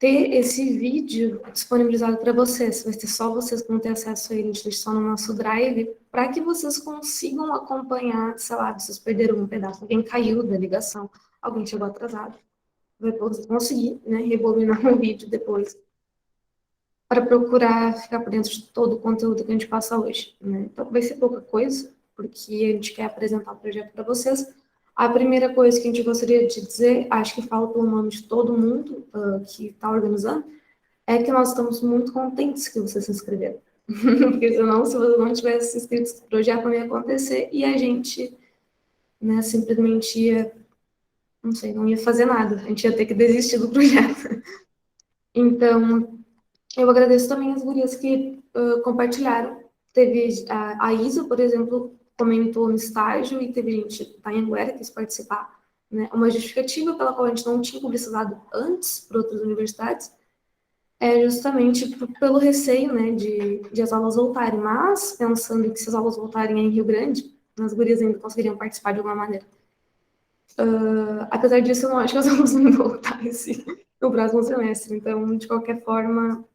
ter esse vídeo disponibilizado para vocês. Vai ser só vocês que vão ter acesso a ele, a gente deixa só no nosso drive, para que vocês consigam acompanhar, sei lá, vocês perderam um pedaço, alguém caiu da ligação, alguém chegou atrasado. Vai conseguir, né, rebobinar o vídeo depois, para procurar ficar por dentro de todo o conteúdo que a gente passa hoje, né? Então, vai ser pouca coisa, porque a gente quer apresentar o projeto para vocês. A primeira coisa que a gente gostaria de dizer, acho que falo pelo nome de todo mundo que está organizando, é que nós estamos muito contentes que vocês se inscreveram. Porque senão, se você não tivesse se inscrito, esse projeto não ia acontecer e a gente, né, simplesmente ia, não sei, não ia fazer nada. A gente ia ter que desistir do projeto. Então, eu agradeço também as gurias que compartilharam. Teve a Isa, por exemplo, comentou no estágio e teve gente da Anhanguera que quis participar. Né? Uma justificativa pela qual a gente não tinha publicizado antes para outras universidades é justamente pelo receio, né, de as aulas voltarem. Mas, pensando que se as aulas voltarem em Rio Grande, as gurias ainda conseguiriam participar de alguma maneira. Apesar disso, eu não acho que as aulas vão voltar no próximo semestre. Então, de qualquer forma,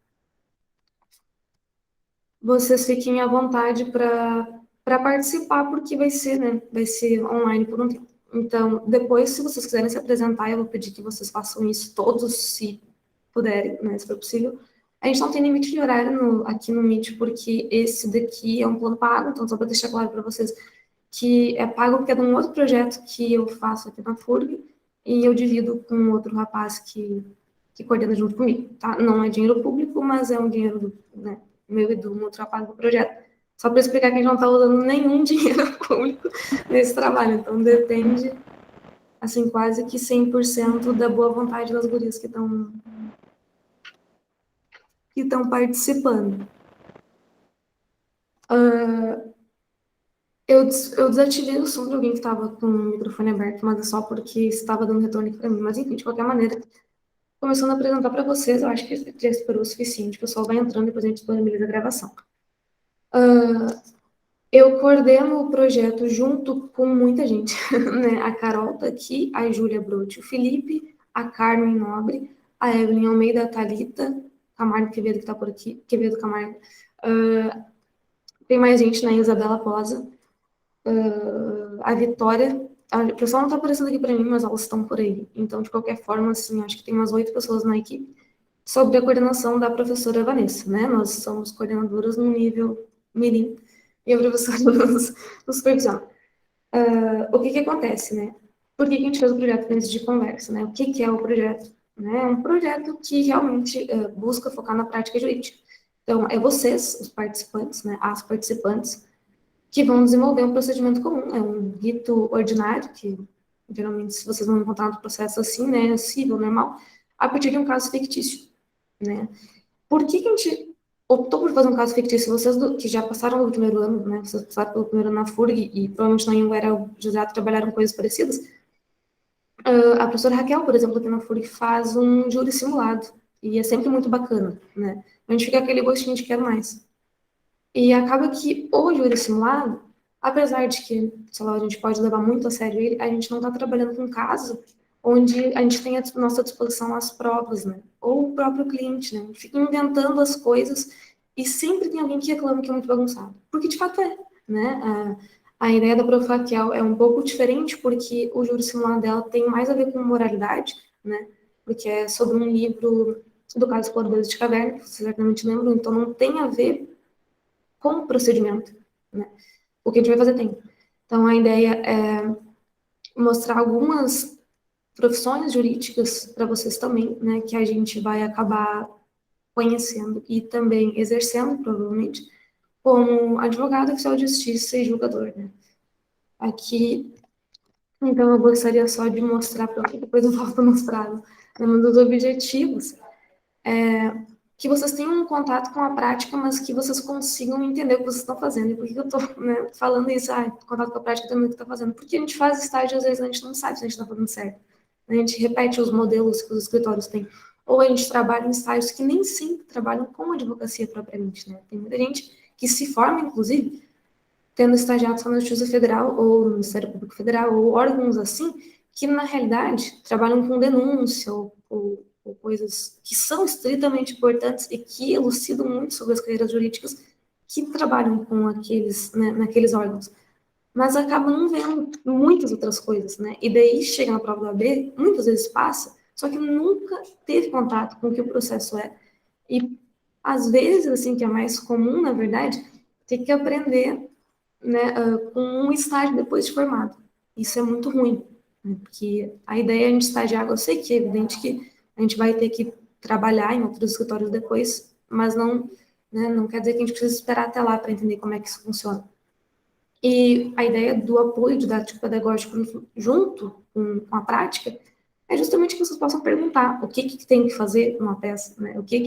vocês fiquem à vontade para participar, porque vai ser, né, vai ser online por um tempo. Então, depois, se vocês quiserem se apresentar, eu vou pedir que vocês façam isso todos, se puderem, né, se for possível. A gente não tem limite de horário aqui no Meet, porque esse daqui é um plano pago, então só para deixar claro para vocês que é pago porque é de um outro projeto que eu faço aqui na FURG, e eu divido com outro rapaz que coordena junto comigo, tá? Não é dinheiro público, mas é um dinheiro, né, meu e do outro rapaz do projeto. Só para explicar que a gente não está usando nenhum dinheiro público nesse trabalho, então depende, assim, quase que 100% da boa vontade das gurias que estão participando. Eu desativei o som de alguém que estava com o microfone aberto, mas é só porque estava dando retorno aqui para mim. Mas, enfim, de qualquer maneira, começando a apresentar para vocês, eu acho que já esperou o suficiente. O pessoal vai entrando e depois a gente disponibiliza a gravação. Eu coordeno o projeto junto com muita gente, né? A Carol tá aqui, a Júlia Brotti, o Felipe, a Carmen Nobre, a Evelyn Almeida, a Thalita, Camargo Quevedo que está por aqui, Quevedo Camargo. Tem mais gente, né? Isabela Posa, a Vitória. O pessoal não está aparecendo aqui para mim, mas elas estão por aí. Então, de qualquer forma, assim, acho que tem umas 8 pessoas na equipe, sobre a coordenação da professora Vanessa, né? Nós somos coordenadoras no nível mirim e a professora nos supervisiona. O que acontece, né? Por que a gente fez o projeto antes de conversa, né? O que é o projeto? Né? É um projeto que realmente busca focar na prática jurídica. Então, é vocês, os participantes, né? As participantes, que vão desenvolver um procedimento comum, é um rito ordinário, que geralmente se vocês vão encontrar no processo assim, né, civil, normal, a partir de um caso fictício, né. Por que a gente optou por fazer um caso fictício? Vocês que já passaram do primeiro ano, né, vocês passaram pelo primeiro ano na FURG e provavelmente na Anhanguera ou José trabalharam coisas parecidas, a professora Raquel, por exemplo, aqui na FURG faz um júri simulado, e é sempre muito bacana, né, a gente fica aquele gostinho de quero mais. E acaba que o júri simulado, apesar de que, sei lá, a gente pode levar muito a sério ele, a gente não está trabalhando com um caso onde a gente tem à nossa disposição as provas, né? Ou o próprio cliente, né? A gente fica inventando as coisas e sempre tem alguém que reclama que é muito bagunçado. Porque de fato é, né? A ideia da Prof. Raquel é um pouco diferente porque o júri simulado dela tem mais a ver com moralidade, né? Porque é sobre um livro do caso Exploradores de Caverna, que vocês certamente lembram, então não tem a ver com o procedimento, né? O que a gente vai fazer tem. Então, a ideia é mostrar algumas profissões jurídicas para vocês também, né, que a gente vai acabar conhecendo e também exercendo, provavelmente, como advogado, oficial de justiça e julgador, né? Aqui, então, eu gostaria só de mostrar, para depois eu volto a mostrar, né, um dos objetivos que vocês tenham um contato com a prática, mas que vocês consigam entender o que vocês estão fazendo. E por que eu estou, né, falando isso? Contato com a prática também o que está fazendo. Porque a gente faz estágio, às vezes a gente não sabe se a gente está fazendo certo. A gente repete os modelos que os escritórios têm. Ou a gente trabalha em estágios que nem sempre trabalham com advocacia propriamente, né? Tem muita gente que se forma, inclusive, tendo estagiado só na Justiça Federal, ou no Ministério Público Federal, ou órgãos assim, que na realidade trabalham com denúncia, ou ou coisas que são estritamente importantes e que elucidam muito sobre as carreiras jurídicas que trabalham com aqueles, né, naqueles órgãos, mas acabam não vendo muitas outras coisas, né? E daí chega na prova do AB, muitas vezes passa, só que nunca teve contato com o que o processo é. E às vezes, assim, que é mais comum, na verdade, ter que aprender, né, com um estágio depois de formado. Isso é muito ruim, né? Porque a ideia é a gente estagiar, eu sei que é evidente que a gente vai ter que trabalhar em outros escritórios depois, mas não, né, não quer dizer que a gente precisa esperar até lá para entender como é que isso funciona. E a ideia do apoio didático-pedagógico junto com a prática é justamente que vocês possam perguntar o que tem que fazer numa peça, né? O que é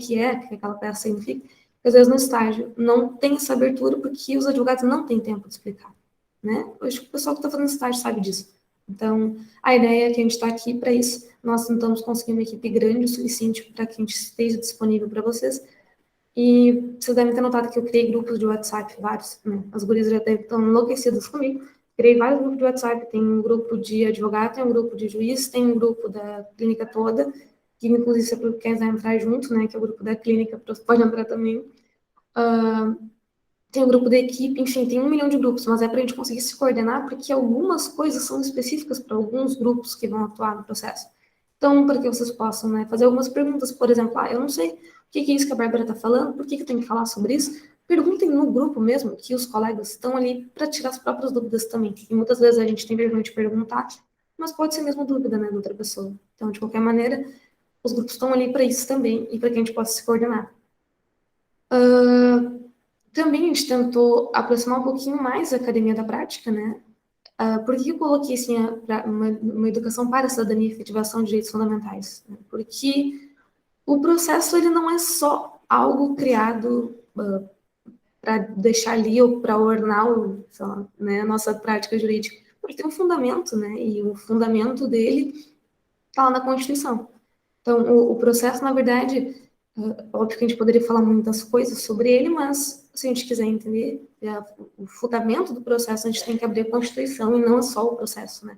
que aquela peça significa. Porque, às vezes, no estágio, não tem essa abertura porque os advogados não têm tempo de explicar, né? Eu acho que o pessoal que está fazendo estágio sabe disso. Então, a ideia é que a gente está aqui para isso. Nós tentamos conseguir uma equipe grande o suficiente para que a gente esteja disponível para vocês, e vocês devem ter notado que eu criei grupos de WhatsApp, vários, né? As gurias já estão enlouquecidas comigo. Criei vários grupos de WhatsApp. Tem um grupo de advogado, tem um grupo de juiz, tem um grupo da clínica toda, que inclusive se você quiser entrar junto, né? Que é o grupo da clínica, você pode entrar também. Tem o grupo da equipe, enfim, tem 1 milhão de grupos, mas é para a gente conseguir se coordenar, porque algumas coisas são específicas para alguns grupos que vão atuar no processo. Então, para que vocês possam, né, fazer algumas perguntas, por exemplo, eu não sei o que é isso que a Bárbara está falando, por que eu tenho que falar sobre isso? Perguntem no grupo mesmo, que os colegas estão ali para tirar as próprias dúvidas também. E muitas vezes a gente tem vergonha de perguntar, mas pode ser mesmo dúvida, né, da outra pessoa. Então, de qualquer maneira, os grupos estão ali para isso também e para que a gente possa se coordenar. Também a gente tentou aproximar um pouquinho mais a academia da prática, né? Por que eu coloquei assim, uma educação para a cidadania e efetivação de direitos fundamentais? Né? Porque o processo ele não é só algo criado para deixar ali ou para ornar né, a nossa prática jurídica. Ele tem um fundamento, né? E o fundamento dele está lá na Constituição. Então, o processo, na verdade, óbvio que a gente poderia falar muitas coisas sobre ele, mas se a gente quiser entender o fundamento do processo, a gente tem que abrir a Constituição e não só o processo, né?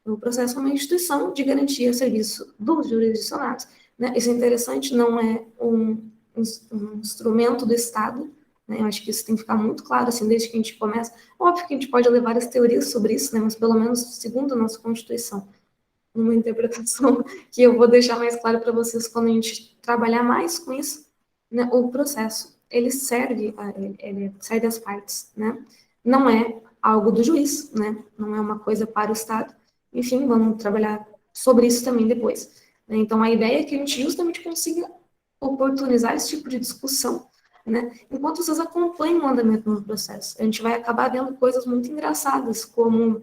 O processo é uma instituição de garantia a serviço dos jurisdicionados, né? Isso é interessante, não é um instrumento do Estado, né? Eu acho que isso tem que ficar muito claro, assim, desde que a gente começa. Óbvio que a gente pode levar várias teorias sobre isso, né? Mas pelo menos segundo a nossa Constituição, uma interpretação que eu vou deixar mais claro para vocês quando a gente trabalhar mais com isso, né? O processo, ele serve às partes, né? Não é algo do juiz, né? Não é uma coisa para o Estado. Enfim, vamos trabalhar sobre isso também depois, né? Então, a ideia é que a gente justamente consiga oportunizar esse tipo de discussão, né? Enquanto vocês acompanham o andamento do processo, a gente vai acabar vendo coisas muito engraçadas, como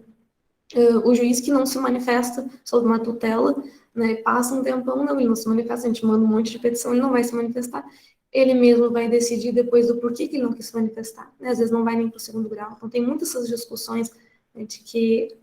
o juiz que não se manifesta sob uma tutela, né, passa um tempão, não, ele não se manifesta, a gente manda um monte de petição, ele não vai se manifestar, ele mesmo vai decidir depois do porquê que ele não quis se manifestar, né, às vezes não vai nem para o segundo grau, então tem muitas essas discussões, né, de que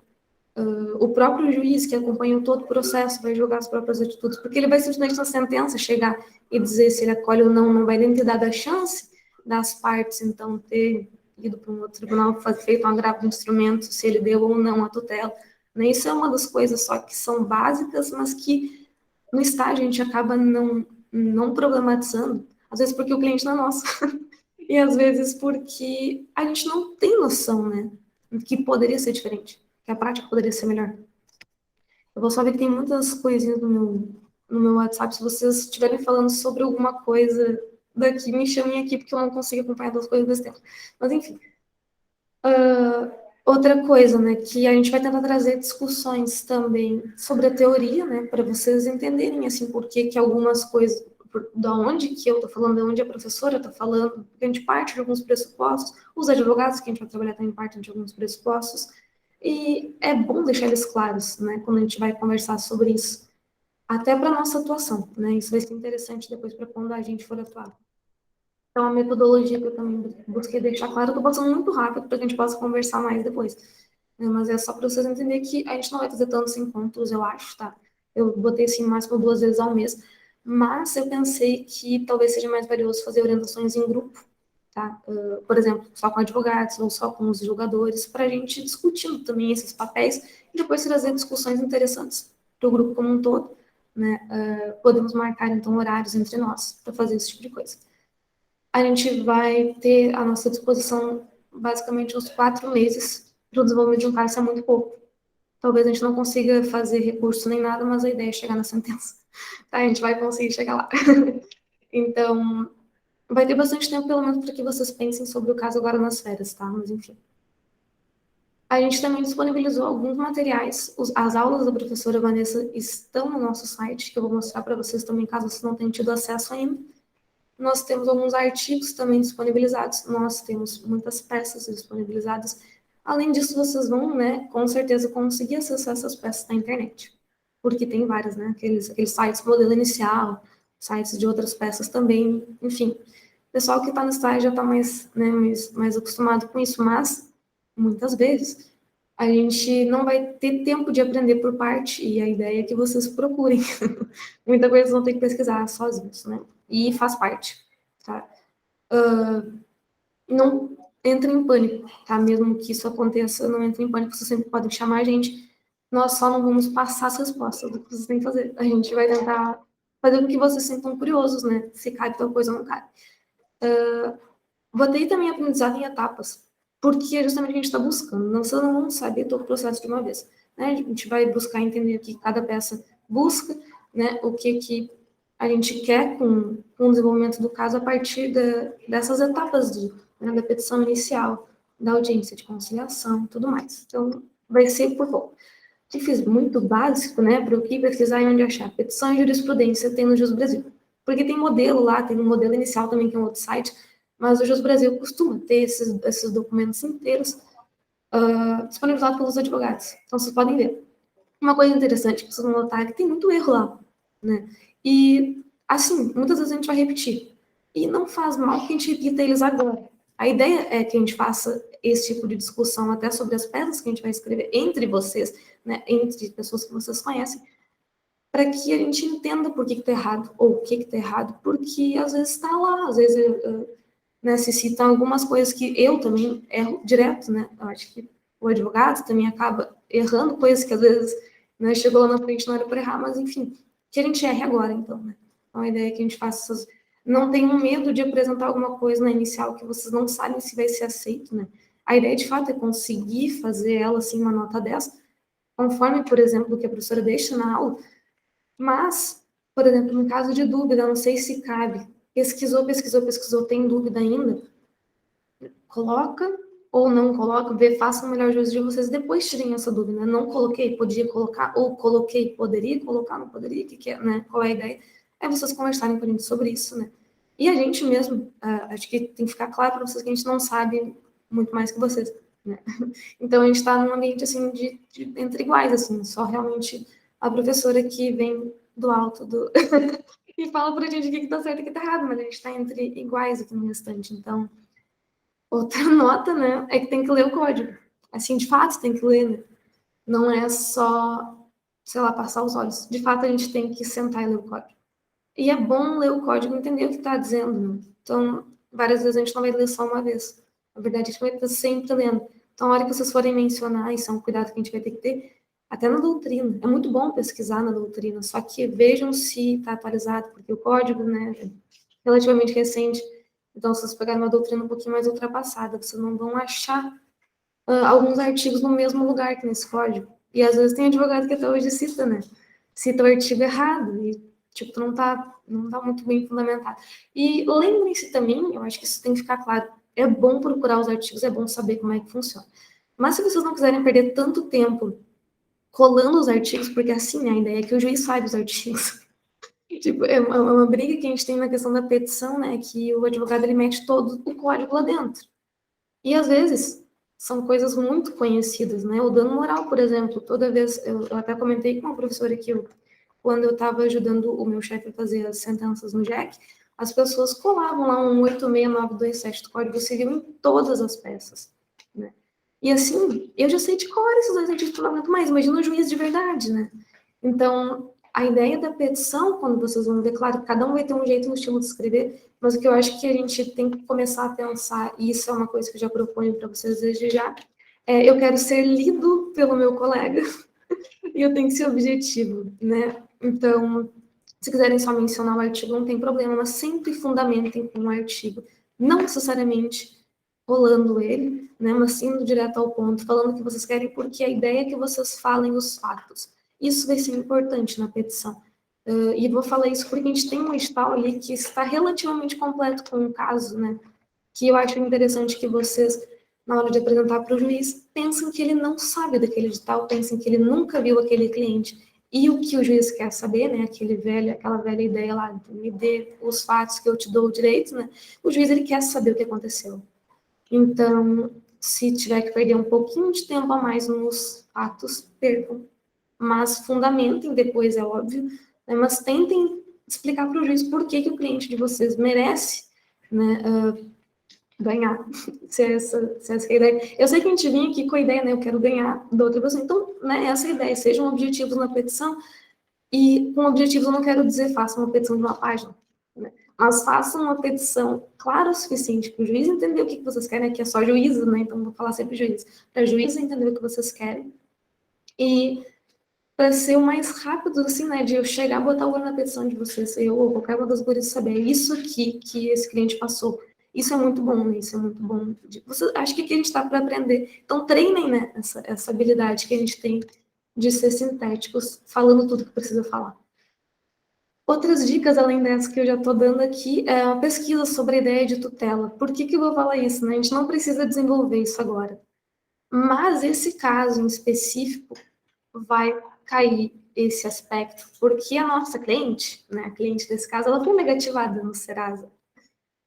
o próprio juiz que acompanhou todo o processo vai julgar as próprias atitudes, porque ele vai simplesmente na sentença chegar e dizer se ele acolhe ou não, não vai nem ter dado a chance das partes, então, ter ido para um outro tribunal, feito um agravo de instrumento, se ele deu ou não a tutela. Né? Isso é uma das coisas só que são básicas, mas que no estágio a gente acaba não problematizando, às vezes porque o cliente não é nosso, e às vezes porque a gente não tem noção, né, que poderia ser diferente, que a prática poderia ser melhor. Eu vou só ver que tem muitas coisinhas no meu WhatsApp. Se vocês estiverem falando sobre alguma coisa daqui, me chamem aqui, porque eu não consigo acompanhar duas coisas desse tempo. Mas, enfim. Outra coisa, né, que a gente vai tentar trazer discussões também sobre a teoria, né, para vocês entenderem, assim, por que que algumas coisas, da onde que eu estou falando, da onde a professora está falando, porque a gente parte de alguns pressupostos, os advogados que a gente vai trabalhar também partem de alguns pressupostos, e é bom deixar eles claros, né, quando a gente vai conversar sobre isso, até para nossa atuação, né, isso vai ser interessante depois para quando a gente for atuar. Então, a metodologia que eu também busquei deixar claro, eu tô passando muito rápido para que a gente possa conversar mais depois. Mas é só para vocês entenderem que a gente não vai fazer tantos encontros, eu acho, tá? Eu botei assim, máximo 2 vezes ao mês, mas eu pensei que talvez seja mais valioso fazer orientações em grupo, tá? Por exemplo, só com advogados ou só com os julgadores, para a gente discutindo também esses papéis e depois trazer discussões interessantes para o grupo como um todo, né? Podemos marcar, então, horários entre nós para fazer esse tipo de coisa. A gente vai ter à nossa disposição, basicamente, uns 4 meses para o desenvolvimento de um caso, isso é muito pouco. Talvez a gente não consiga fazer recurso nem nada, mas a ideia é chegar na sentença. Tá? A gente vai conseguir chegar lá. Então, vai ter bastante tempo, pelo menos, para que vocês pensem sobre o caso agora nas férias, tá? Mas, enfim. A gente também disponibilizou alguns materiais. As aulas da professora Vanessa estão no nosso site, que eu vou mostrar para vocês também, caso vocês não tenham tido acesso ainda. Nós temos alguns artigos também disponibilizados, nós temos muitas peças disponibilizadas. Além disso, vocês vão, né, com certeza conseguir acessar essas peças na internet, porque tem várias, né, aqueles sites modelo inicial, sites de outras peças também, enfim. O pessoal que está no estágio já está mais, né, mais acostumado com isso, mas, muitas vezes, a gente não vai ter tempo de aprender por parte, e a ideia é que vocês procurem. Muita coisa vocês vão ter que pesquisar sozinhos, né? E faz parte, tá? Não entre em pânico, tá? Mesmo que isso aconteça, não entre em pânico, vocês sempre podem chamar a gente. Nós só não vamos passar as respostas do que vocês têm que fazer. A gente vai tentar fazer com que vocês se sintam curiosos, né? Se cabe tal coisa ou não cabe. Botei também aprendizado em etapas, porque é justamente o que a gente está buscando. Não, vocês não vão saber todo o processo de uma vez, né? A gente vai buscar entender o que cada peça busca, né? O que a gente quer com o desenvolvimento do caso a partir dessas etapas né, da petição inicial, da audiência de conciliação, tudo mais. Então, vai ser por pouco. Que fiz muito básico, né, para o que pesquisar e onde achar. Petição e jurisprudência tem no Jus Brasil. Porque tem modelo lá, tem um modelo inicial também, que é um outro site, mas o Jus Brasil costuma ter esses documentos inteiros disponibilizados pelos advogados. Então, vocês podem ver. Uma coisa interessante que vocês vão notar é que tem muito erro lá, né? E, assim, muitas vezes a gente vai repetir. E não faz mal que a gente repita eles agora. A ideia é que a gente faça esse tipo de discussão até sobre as peças que a gente vai escrever entre vocês, né? Entre pessoas que vocês conhecem, para que a gente entenda por que está errado, ou o que está errado, porque às vezes está lá, às vezes né, se citam algumas coisas que eu também erro direto, né? Eu acho que o advogado também acaba errando coisas que às vezes, né, chegou lá na frente não era para errar, mas enfim, que a gente erre agora, então, né? Então, a ideia é que a gente faça essas... Não tenham medo de apresentar alguma coisa na inicial que vocês não sabem se vai ser aceito, né? A ideia, de fato, é conseguir fazer ela, assim, uma nota dessa, conforme, por exemplo, o que a professora deixa na aula, mas, por exemplo, no caso de dúvida, não sei se cabe, pesquisou, tem dúvida ainda, coloca ou não coloca, vê, faça o melhor juízo de vocês, depois tirem essa dúvida, não coloquei, podia colocar, ou coloquei, poderia colocar, não poderia, que é, né, qual é a ideia? É vocês conversarem com a gente sobre isso, né? E a gente mesmo, acho que tem que ficar claro para vocês que a gente não sabe muito mais que vocês, né? Então, a gente está num ambiente, assim, entre iguais, assim, só realmente a professora que vem do alto e fala pra gente o que está certo e o que está errado, mas a gente está entre iguais aqui no restante, então... Outra nota, né, é que tem que ler o código. Assim, de fato, tem que ler, né? Não é só, sei lá, passar os olhos. De fato, a gente tem que sentar e ler o código. E é bom ler o código e entender o que está dizendo, né? Então, várias vezes a gente não vai ler só uma vez. Na verdade, a gente vai estar sempre lendo. Então, a hora que vocês forem mencionar, isso é um cuidado que a gente vai ter que ter, até na doutrina. É muito bom pesquisar na doutrina, só que vejam se está atualizado, porque o código, né, é relativamente recente. Então, se vocês pegarem uma doutrina um pouquinho mais ultrapassada, vocês não vão achar alguns artigos no mesmo lugar que nesse código. E às vezes tem advogado que até hoje cita, né? Cita o artigo errado e, tipo, não tá muito bem fundamentado. E lembrem-se também, eu acho que isso tem que ficar claro, é bom procurar os artigos, é bom saber como é que funciona. Mas se vocês não quiserem perder tanto tempo colando os artigos, porque assim, a ideia é que o juiz saiba os artigos. Tipo, é uma briga que a gente tem na questão da petição, né? Que o advogado ele mete todo o código lá dentro. E às vezes são coisas muito conhecidas, né? O dano moral, por exemplo, toda vez, eu até comentei com uma professora que quando eu estava ajudando o meu chefe a fazer as sentenças no JEC, as pessoas colavam lá um 86927 do Código Civil em todas as peças, né? E assim, eu já sei de cor esses dois artigos, não aguento mais, imagina o juiz de verdade, né? Então, a ideia da petição, quando vocês vão ver, claro, cada um vai ter um jeito, um estilo de escrever, mas o que eu acho que a gente tem que começar a pensar, e isso é uma coisa que eu já proponho para vocês desde já, eu quero ser lido pelo meu colega, e eu tenho que ser objetivo, né? Então, se quiserem só mencionar o artigo, não tem problema, mas sempre fundamentem com o artigo. Não necessariamente rolando ele, né, mas sim indo direto ao ponto, falando o que vocês querem, porque a ideia é que vocês falem os fatos. Isso vai ser importante na petição. E vou falar isso porque a gente tem um edital ali que está relativamente completo com o caso, né, que eu acho interessante que vocês, na hora de apresentar para o juiz, pensem que ele não sabe daquele edital, pensem que ele nunca viu aquele cliente. E o que o juiz quer saber, né, aquela velha ideia lá, me dê os fatos que eu te dou o direito, né, o juiz ele quer saber o que aconteceu. Então, se tiver que perder um pouquinho de tempo a mais nos fatos, percam. Mas fundamentem depois, é óbvio, né, mas tentem explicar para o juiz por que o cliente de vocês merece, né, ganhar, se essa é a ideia. Eu sei que a gente vinha aqui com a ideia, né, eu quero ganhar da outra pessoa, então, né, essa é a ideia, sejam objetivos na petição, e com objetivos eu não quero dizer façam uma petição de uma página, né, mas façam uma petição clara o suficiente para o juiz entender o que vocês querem, que é só juízo, né, então vou falar sempre juiz, para o juiz entender o que vocês querem, e para ser o mais rápido, assim, né, de eu chegar, botar o olho na petição de vocês, eu ou qualquer uma das gurias saber, é isso aqui que esse cliente passou. Isso é muito bom, né? Isso é muito bom. Acho que aqui a gente está para aprender. Então, treinem, né, essa habilidade que a gente tem de ser sintéticos, falando tudo que precisa falar. Outras dicas, além dessa que eu já estou dando aqui, é uma pesquisa sobre a ideia de tutela. Por que eu vou falar isso, né? A gente não precisa desenvolver isso agora. Mas esse caso em específico vai cair esse aspecto, porque a nossa cliente, né, a cliente desse caso, ela foi negativada no Serasa.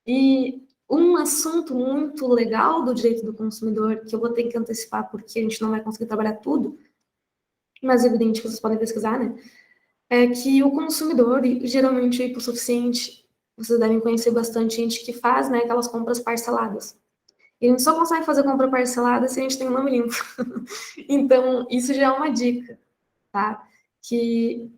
E um assunto muito legal do direito do consumidor, que eu vou ter que antecipar porque a gente não vai conseguir trabalhar tudo, mas é evidente que vocês podem pesquisar, né, é que o consumidor, e geralmente o hipossuficiente, vocês devem conhecer bastante gente que faz, né, aquelas compras parceladas. E a gente só consegue fazer compra parcelada se a gente tem um nome limpo. Então, isso já é uma dica, tá? Que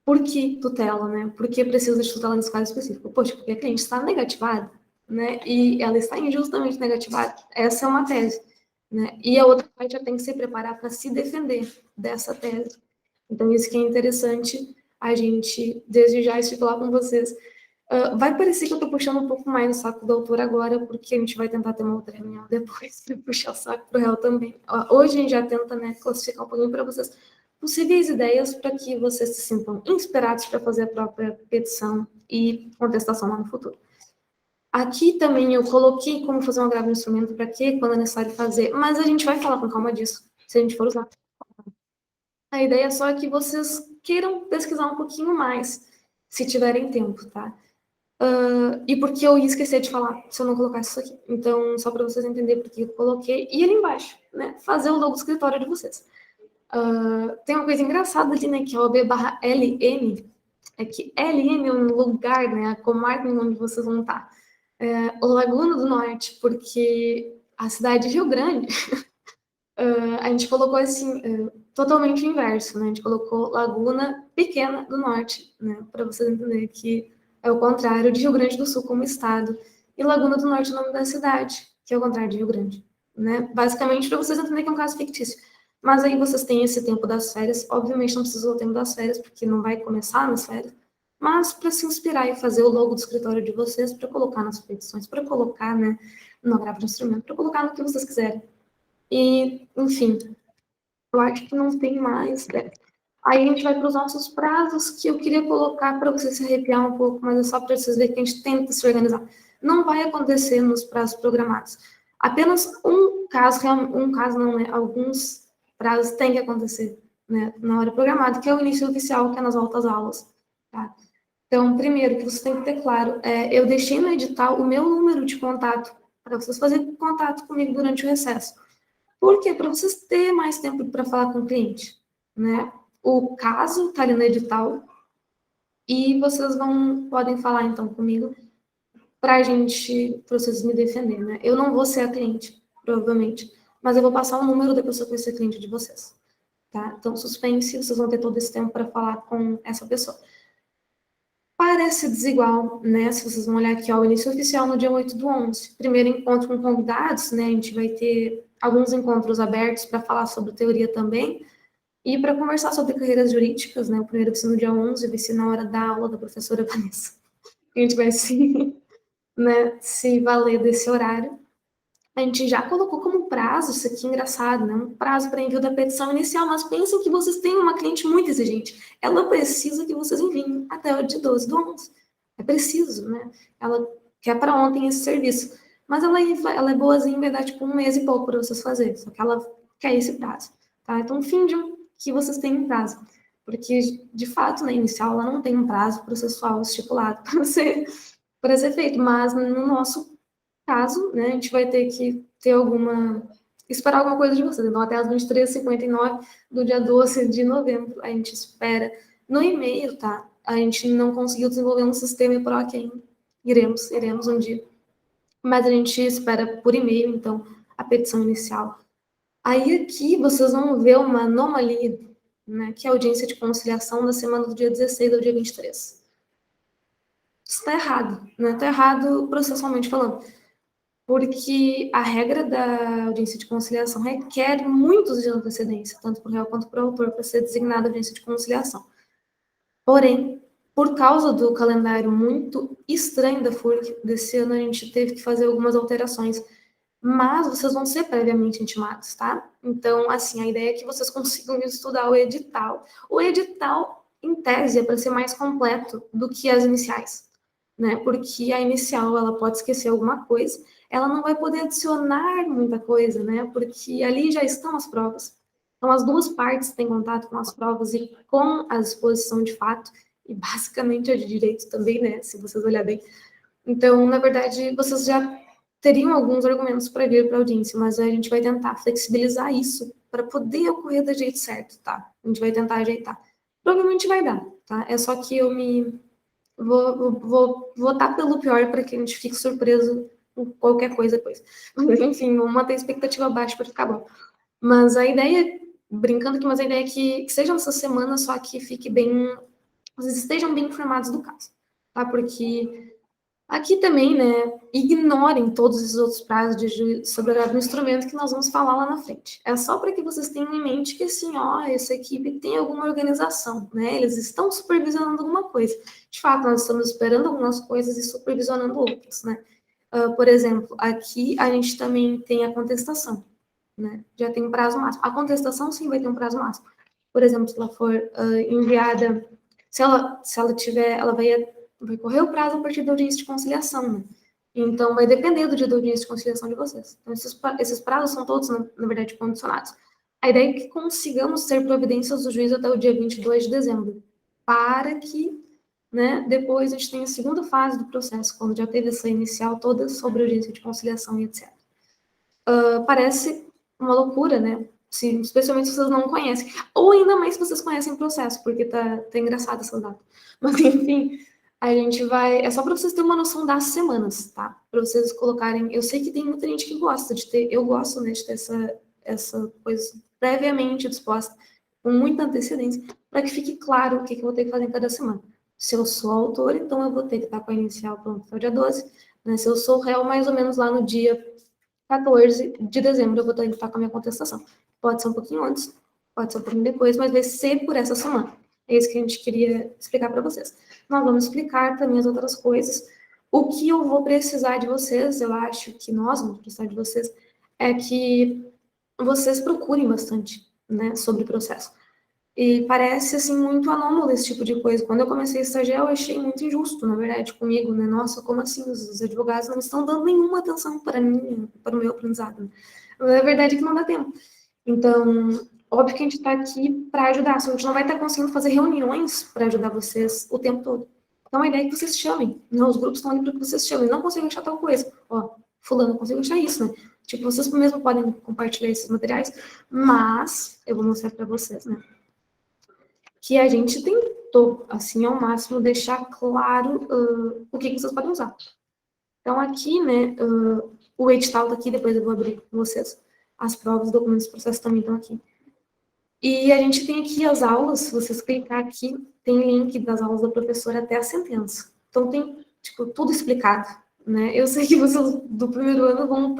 por que tutela, né? Por que precisa de tutela nesse caso específico? Poxa, porque a cliente está negativada, né? E ela está injustamente negativada. Essa é uma tese, né? E a outra parte já tem que se preparar para se defender dessa tese. Então, isso que é interessante a gente, desde já, estipular com vocês. Vai parecer que eu estou puxando um pouco mais o saco do autor agora, porque a gente vai tentar ter uma outra reunião depois para puxar o saco para o réu também. Hoje a gente já tenta, né, classificar um pouquinho para vocês possíveis ideias para que vocês se sintam inspirados para fazer a própria petição e contestação lá no futuro. Aqui também eu coloquei como fazer um agravo de instrumento para quê, quando é necessário fazer, mas a gente vai falar com calma disso, se a gente for usar. A ideia só é que vocês queiram pesquisar um pouquinho mais, se tiverem tempo, tá? E porque eu ia esquecer de falar se eu não colocasse isso aqui. Então, só para vocês entenderem porque eu coloquei. E ali embaixo, né? Fazer o logo do escritório de vocês. Tem uma coisa engraçada ali, né? Que é o OB/LN. É que LN é um lugar, né? A comarca onde vocês vão estar. Laguna do Norte, porque a cidade de Rio Grande, a gente colocou assim, totalmente o inverso, né? A gente colocou Laguna Pequena do Norte, né? Para vocês entenderem que é o contrário de Rio Grande do Sul como estado. E Laguna do Norte é o nome da cidade, que é o contrário de Rio Grande, né? Basicamente para vocês entenderem que é um caso fictício. Mas aí vocês têm esse tempo das férias, obviamente não precisa do tempo das férias, porque não vai começar nas férias, mas para se inspirar e fazer o logo do escritório de vocês, para colocar nas petições, para colocar, né, no agravo de instrumento, para colocar no que vocês quiserem. E, enfim, eu acho que não tem mais, né? Aí a gente vai para os nossos prazos, que eu queria colocar para você se arrepiar um pouco, mas é só para vocês verem que a gente tenta se organizar. Não vai acontecer nos prazos programados. Apenas um caso não, né? Alguns prazos têm que acontecer, né? Na hora programada, que é o início oficial, que é nas voltas aulas, tá? Então, primeiro, que você tem que ter claro, eu deixei no edital o meu número de contato, para vocês fazerem contato comigo durante o recesso. Por quê? Para vocês terem mais tempo para falar com o cliente, né? O caso está ali no edital e vocês podem falar então comigo para vocês me defenderem, né? Eu não vou ser a cliente, provavelmente, mas eu vou passar o número da pessoa que vai ser cliente de vocês, tá? Então, suspense, vocês vão ter todo esse tempo para falar com essa pessoa. Parece desigual, né? Se vocês vão olhar aqui, ó, o início oficial no dia 8/11. Primeiro encontro com convidados, né? A gente vai ter alguns encontros abertos para falar sobre teoria também, E para conversar sobre carreiras jurídicas, né, o primeiro vai ser no dia 11, vai ser na hora da aula da professora Vanessa. A gente vai se valer desse horário. A gente já colocou como prazo, isso aqui é engraçado, né? Um prazo para envio da petição inicial, mas pensem que vocês têm uma cliente muito exigente. Ela precisa que vocês enviem até o dia 12 do 11. É preciso, né? Ela quer para ontem esse serviço. Mas ela é boazinha, vai dar tipo 1 mês e pouco para vocês fazerem. Só que ela quer esse prazo, tá? Então, finjam que vocês têm um prazo. Porque, de fato, na inicial, ela não tem um prazo processual estipulado para ser feito. Mas, no nosso caso, né, a gente vai ter que ter esperar alguma coisa de vocês. Então, até as 23h59 do dia 12 de novembro, a gente espera. No e-mail, tá? A gente não conseguiu desenvolver um sistema para quem iremos um dia. Mas a gente espera por e-mail, então, a petição inicial. Aí aqui vocês vão ver uma anomalia, né, que é a audiência de conciliação da semana do dia 16 ao dia 23. Isso está errado, né? Está errado processualmente falando, porque a regra da audiência de conciliação requer muitos dias de antecedência, tanto para o réu quanto para o autor, para ser designada audiência de conciliação. Porém, por causa do calendário muito estranho da FURC, desse ano a gente teve que fazer algumas alterações, mas vocês vão ser previamente intimados, tá? Então, assim, a ideia é que vocês consigam estudar o edital. O edital, em tese, é para ser mais completo do que as iniciais, né? Porque a inicial, ela pode esquecer alguma coisa, ela não vai poder adicionar muita coisa, né? Porque ali já estão as provas. Então, as duas partes têm contato com as provas e com a exposição de fato, e basicamente a de direito também, né? Se vocês olharem bem. Então, na verdade, vocês já teriam alguns argumentos para vir para a audiência, mas a gente vai tentar flexibilizar isso para poder ocorrer do jeito certo, tá? A gente vai tentar ajeitar. Provavelmente vai dar, tá? É só que eu vou votar pelo pior para que a gente fique surpreso com qualquer coisa depois. Mas, enfim, vamos manter a expectativa baixa para ficar bom. Mas a ideia, brincando aqui, mas a ideia é que sejam essas semanas, só que fique bem, vocês estejam bem informados do caso, tá? Porque aqui também, né, ignorem todos esses outros prazos de sobre o instrumento que nós vamos falar lá na frente. É só para que vocês tenham em mente que, assim, ó, essa equipe tem alguma organização, né? Eles estão supervisionando alguma coisa. De fato, nós estamos esperando algumas coisas e supervisionando outras, né? Por exemplo, aqui a gente também tem a contestação, né? Já tem um prazo máximo. A contestação, sim, vai ter um prazo máximo. Por exemplo, se ela for enviada, se ela tiver, ela vai correr o prazo a partir da audiência de conciliação, né? Então, vai depender do dia da audiência de conciliação de vocês. Então, esses prazos são todos, na verdade, condicionados. A ideia é que consigamos ter providências do juiz até o dia 22 de dezembro, para que, né, depois a gente tenha a segunda fase do processo, quando já teve essa inicial toda sobre audiência de conciliação e etc. Parece uma loucura, né? Especialmente se vocês não conhecem. Ou ainda mais se vocês conhecem o processo, porque tá engraçado essa data. Mas, enfim, a gente vai... É só para vocês terem uma noção das semanas, tá? Para vocês colocarem... Eu sei que tem muita gente que gosta de ter... Eu gosto, né, de ter essa coisa previamente disposta, com muita antecedência, para que fique claro o que eu vou ter que fazer em cada semana. Se eu sou autor, então eu vou ter que estar com a inicial pronta até o dia 12. Né? Se eu sou réu, mais ou menos lá no dia 14 de dezembro eu vou estar com a minha contestação. Pode ser um pouquinho antes, pode ser um pouquinho depois, mas vai ser por essa semana. É isso que a gente queria explicar para vocês. Nós vamos explicar também as outras coisas. O que eu vou precisar de vocês, eu acho que nós vamos precisar de vocês, é que vocês procurem bastante, né, sobre o processo. E parece, assim, muito anômalo esse tipo de coisa. Quando eu comecei a estagiar, eu achei muito injusto, na verdade, comigo, né? Nossa, como assim? Os advogados não estão dando nenhuma atenção para mim, para o meu aprendizado. Né? A verdade é que não dá tempo. Então, óbvio que a gente está aqui para ajudar, só a gente não vai estar conseguindo fazer reuniões para ajudar vocês o tempo todo. Então, a ideia é que vocês chamem. Né? Os grupos estão ali para que vocês chamem. Não consigo achar tal coisa. Ó, fulano, não consigo achar isso, né? Tipo, vocês mesmo podem compartilhar esses materiais, mas eu vou mostrar para vocês, né? Que a gente tentou, assim, ao máximo, deixar claro o que vocês podem usar. Então, aqui, né, o edital está aqui, depois eu vou abrir com vocês. As provas, documentos, processos também estão aqui. E a gente tem aqui as aulas, se vocês clicar aqui, tem link das aulas da professora até a sentença. Então, tem, tipo, tudo explicado, né? Eu sei que vocês do primeiro ano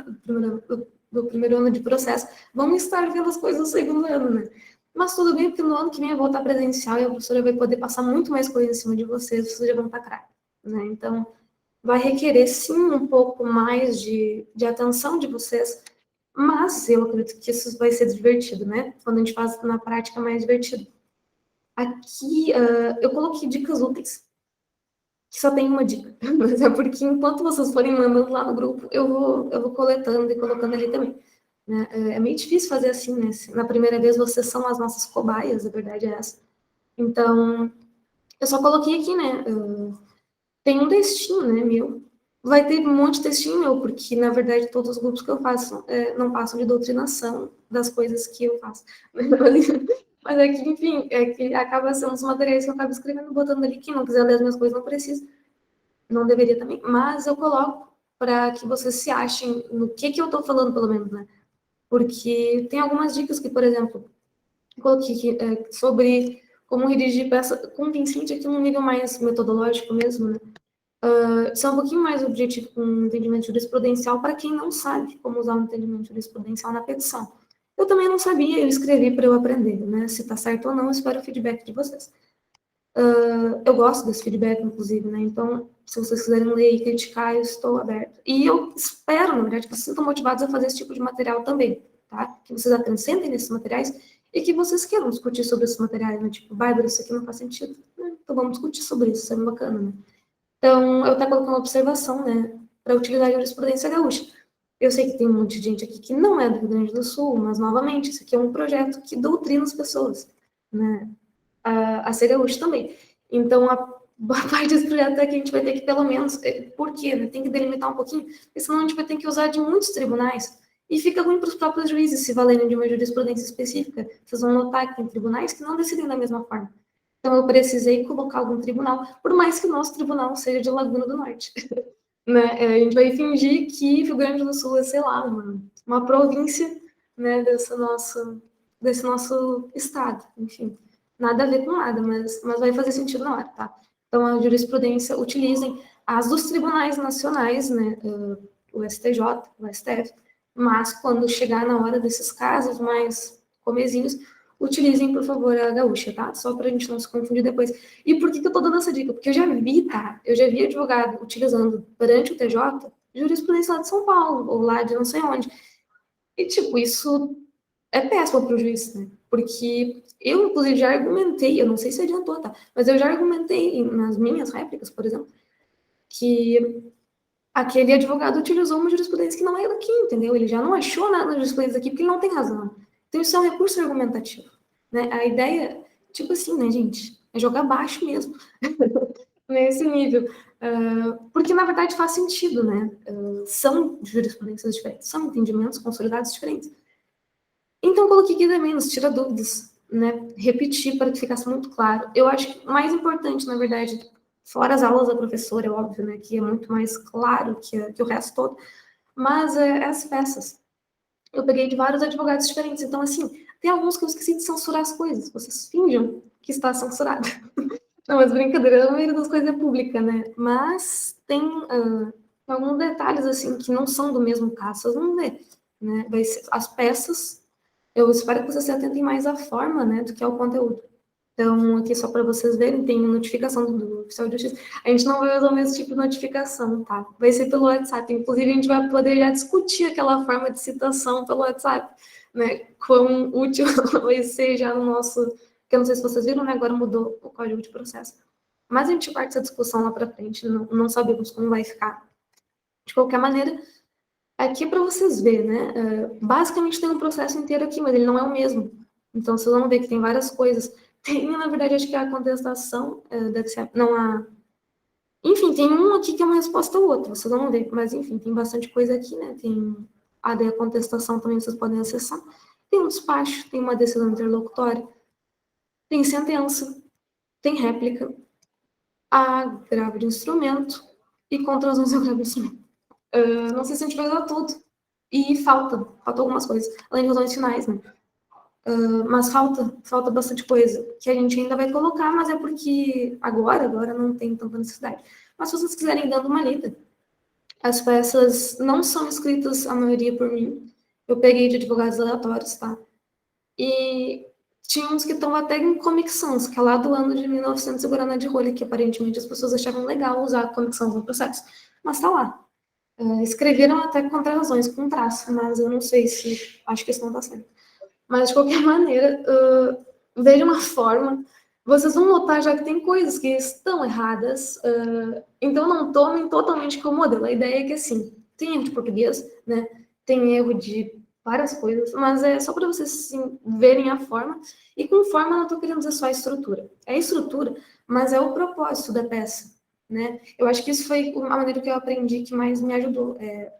do primeiro ano de processo vão estar vendo as coisas do segundo ano, né? Mas tudo bem, porque no ano que vem eu vou estar presencial e a professora vai poder passar muito mais coisa em cima de vocês, vocês já vão estar craque, né? Então, vai requerer, sim, um pouco mais de atenção de vocês, mas eu acredito que isso vai ser divertido, né? Quando a gente faz na prática, é mais divertido. Aqui, eu coloquei dicas úteis, que só tem uma dica, mas é porque enquanto vocês forem mandando lá no grupo, eu vou coletando e colocando ali também. Né? É meio difícil fazer assim, né? Na primeira vez vocês são as nossas cobaias, a verdade é essa. Então, eu só coloquei aqui, né? Tem um textinho, né, meu. Vai ter um monte de textinho meu, porque, na verdade, todos os grupos que eu faço não passam de doutrinação das coisas que eu faço. Mas é que, enfim, é que acaba sendo os materiais que eu acabo escrevendo, botando ali. Quem não quiser ler as minhas coisas não precisa. Não deveria também. Mas eu coloco para que vocês se achem no que eu estou falando, pelo menos, né? Porque tem algumas dicas que, por exemplo, eu coloquei aqui, sobre como redigir peça convincente aqui num nível mais metodológico mesmo, né? Isso é um pouquinho mais objetivo com o entendimento jurisprudencial para quem não sabe como usar o entendimento jurisprudencial na petição. Eu também não sabia, eu escrevi para eu aprender, né? Se está certo ou não, eu espero o feedback de vocês. Eu gosto desse feedback, inclusive, né? Então, se vocês quiserem ler e criticar, eu estou aberta. E eu espero, na verdade, que vocês sintam motivados a fazer esse tipo de material também, tá? Que vocês acrescentem nesses materiais e que vocês queiram discutir sobre esses materiais, né? Tipo, Bárbara, isso aqui não faz sentido. Então, vamos discutir sobre isso, isso é bacana, né? Então, eu até coloquei uma observação, né, para utilizar a jurisprudência gaúcha. Eu sei que tem um monte de gente aqui que não é do Rio Grande do Sul, mas, novamente, isso aqui é um projeto que doutrina as pessoas, né, a ser gaúcho também. Então, a parte desse projeto é que a gente vai ter que, pelo menos, por quê? Né, tem que delimitar um pouquinho, porque senão a gente vai ter que usar de muitos tribunais, e fica ruim para os próprios juízes se valerem de uma jurisprudência específica. Vocês vão notar que tem tribunais que não decidem da mesma forma. Então, eu precisei colocar algum tribunal, por mais que o nosso tribunal seja de Laguna do Norte. Né? A gente vai fingir que Rio Grande do Sul é, sei lá, uma província, né, desse nosso estado. Enfim, nada a ver com nada, mas vai fazer sentido na hora, tá? Então, a jurisprudência, utilizem as dos tribunais nacionais, né, o STJ, o STF, mas quando chegar na hora desses casos mais comezinhos, utilizem, por favor, a gaúcha, tá? Só para a gente não se confundir depois. E por que eu tô dando essa dica? Porque eu já vi, tá? Eu já vi advogado utilizando perante o TJ jurisprudência lá de São Paulo, ou lá de não sei onde. E, tipo, isso é péssimo para o juiz, né? Porque eu, inclusive, já argumentei, eu não sei se adiantou, tá? Mas eu já argumentei nas minhas réplicas, por exemplo, que aquele advogado utilizou uma jurisprudência que não é daqui, entendeu? Ele já não achou nada na jurisprudência daqui porque ele não tem razão. Então, isso é um recurso argumentativo. Né? A ideia, tipo assim, né, gente? É jogar baixo mesmo, nesse nível. Porque, na verdade, faz sentido, né? São jurisprudências diferentes, são entendimentos consolidados diferentes. Então, coloquei aqui também, nos tira dúvidas, né? Repetir para que ficasse muito claro. Eu acho que o mais importante, na verdade, fora as aulas da professora, é óbvio, né? Que é muito mais claro que o resto todo, mas as peças. Eu peguei de vários advogados diferentes. Então, assim, tem alguns que eu esqueci de censurar as coisas. Vocês fingam que está censurado. Não, mas brincadeira, a maioria das coisas é pública, né? Mas tem alguns detalhes, assim, que não são do mesmo caso. Vocês vão ver, né? Vai ser, as peças, eu espero que vocês se atentem mais à forma, né, do que ao conteúdo. Então, aqui só para vocês verem, tem notificação do oficial de justiça. A gente não vai usar o mesmo tipo de notificação, tá? Vai ser pelo WhatsApp. Inclusive, a gente vai poder já discutir aquela forma de citação pelo WhatsApp, né? Quão útil vai ser já no nosso... Porque eu não sei se vocês viram, né? Agora mudou o código de processo. Mas a gente parte essa discussão lá para frente, não sabemos como vai ficar. De qualquer maneira, aqui é para vocês verem, né? Basicamente tem um processo inteiro aqui, mas ele não é o mesmo. Então, vocês vão ver que tem várias coisas. Tem, na verdade, acho que é a contestação, deve ser, não a... Enfim, tem um aqui que é uma resposta ao outro, vocês vão ver. Mas, enfim, tem bastante coisa aqui, né? Tem a da contestação também, vocês podem acessar. Tem um despacho, tem uma decisão interlocutória, tem sentença, tem réplica, agravo de instrumento e contrasões de agravo de instrumento. Não sei se a gente vai usar tudo. E faltam algumas coisas, além de razões finais, né? Mas falta bastante coisa que a gente ainda vai colocar, mas é porque agora não tem tanta necessidade. Mas se vocês quiserem ir dando uma lida, as peças não são escritas, a maioria por mim. Eu peguei de advogados aleatórios, tá? E Tinha uns que estão até em Comic Sans, que é lá do ano de 1900 Guaraná de rolha, que aparentemente as pessoas achavam legal usar Comic Sans no processo. Mas tá lá. Escreveram até contra-razões, com traço, mas eu não sei se... Acho que isso não tá certo. Mas, de qualquer maneira, veja uma forma. Vocês vão notar já que tem coisas que estão erradas, então não tomem totalmente como modelo. A ideia é que, assim, tem erro de português, né? Tem erro de várias coisas, mas é só para vocês assim, verem a forma. E com forma, não estou querendo dizer só a estrutura. É a estrutura, mas é o propósito da peça, né? Eu acho que isso foi a maneira que eu aprendi que mais me ajudou.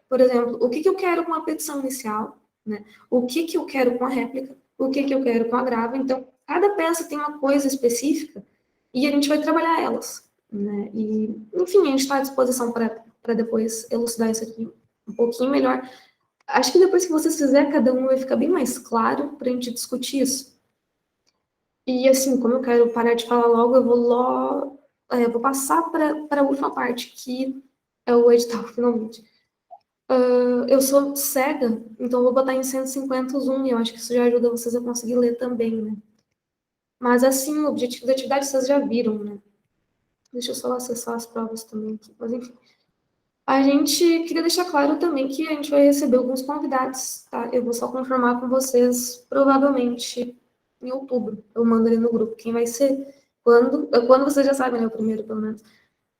Por exemplo, o que eu quero com a petição inicial, né? O que eu quero com a réplica, o que eu quero com a grava. Então, cada peça tem uma coisa específica e a gente vai trabalhar elas, né? E, enfim, a gente está à disposição para depois elucidar isso aqui um pouquinho melhor. Acho que depois que vocês fizerem, cada um vai ficar bem mais claro para a gente discutir isso. E, assim, como eu quero parar de falar logo, eu vou passar para a última parte, que é o edital, finalmente. Eu sou cega, então vou botar em 150 o zoom, e eu acho que isso já ajuda vocês a conseguir ler também, né? Mas, assim, o objetivo da atividade vocês já viram, né? Deixa eu só acessar as provas também aqui. Mas, enfim. A gente queria deixar claro também que a gente vai receber alguns convidados, tá? Eu vou só confirmar com vocês, provavelmente em outubro. Eu mando ali no grupo quem vai ser, quando vocês já sabem, né? O primeiro, pelo menos.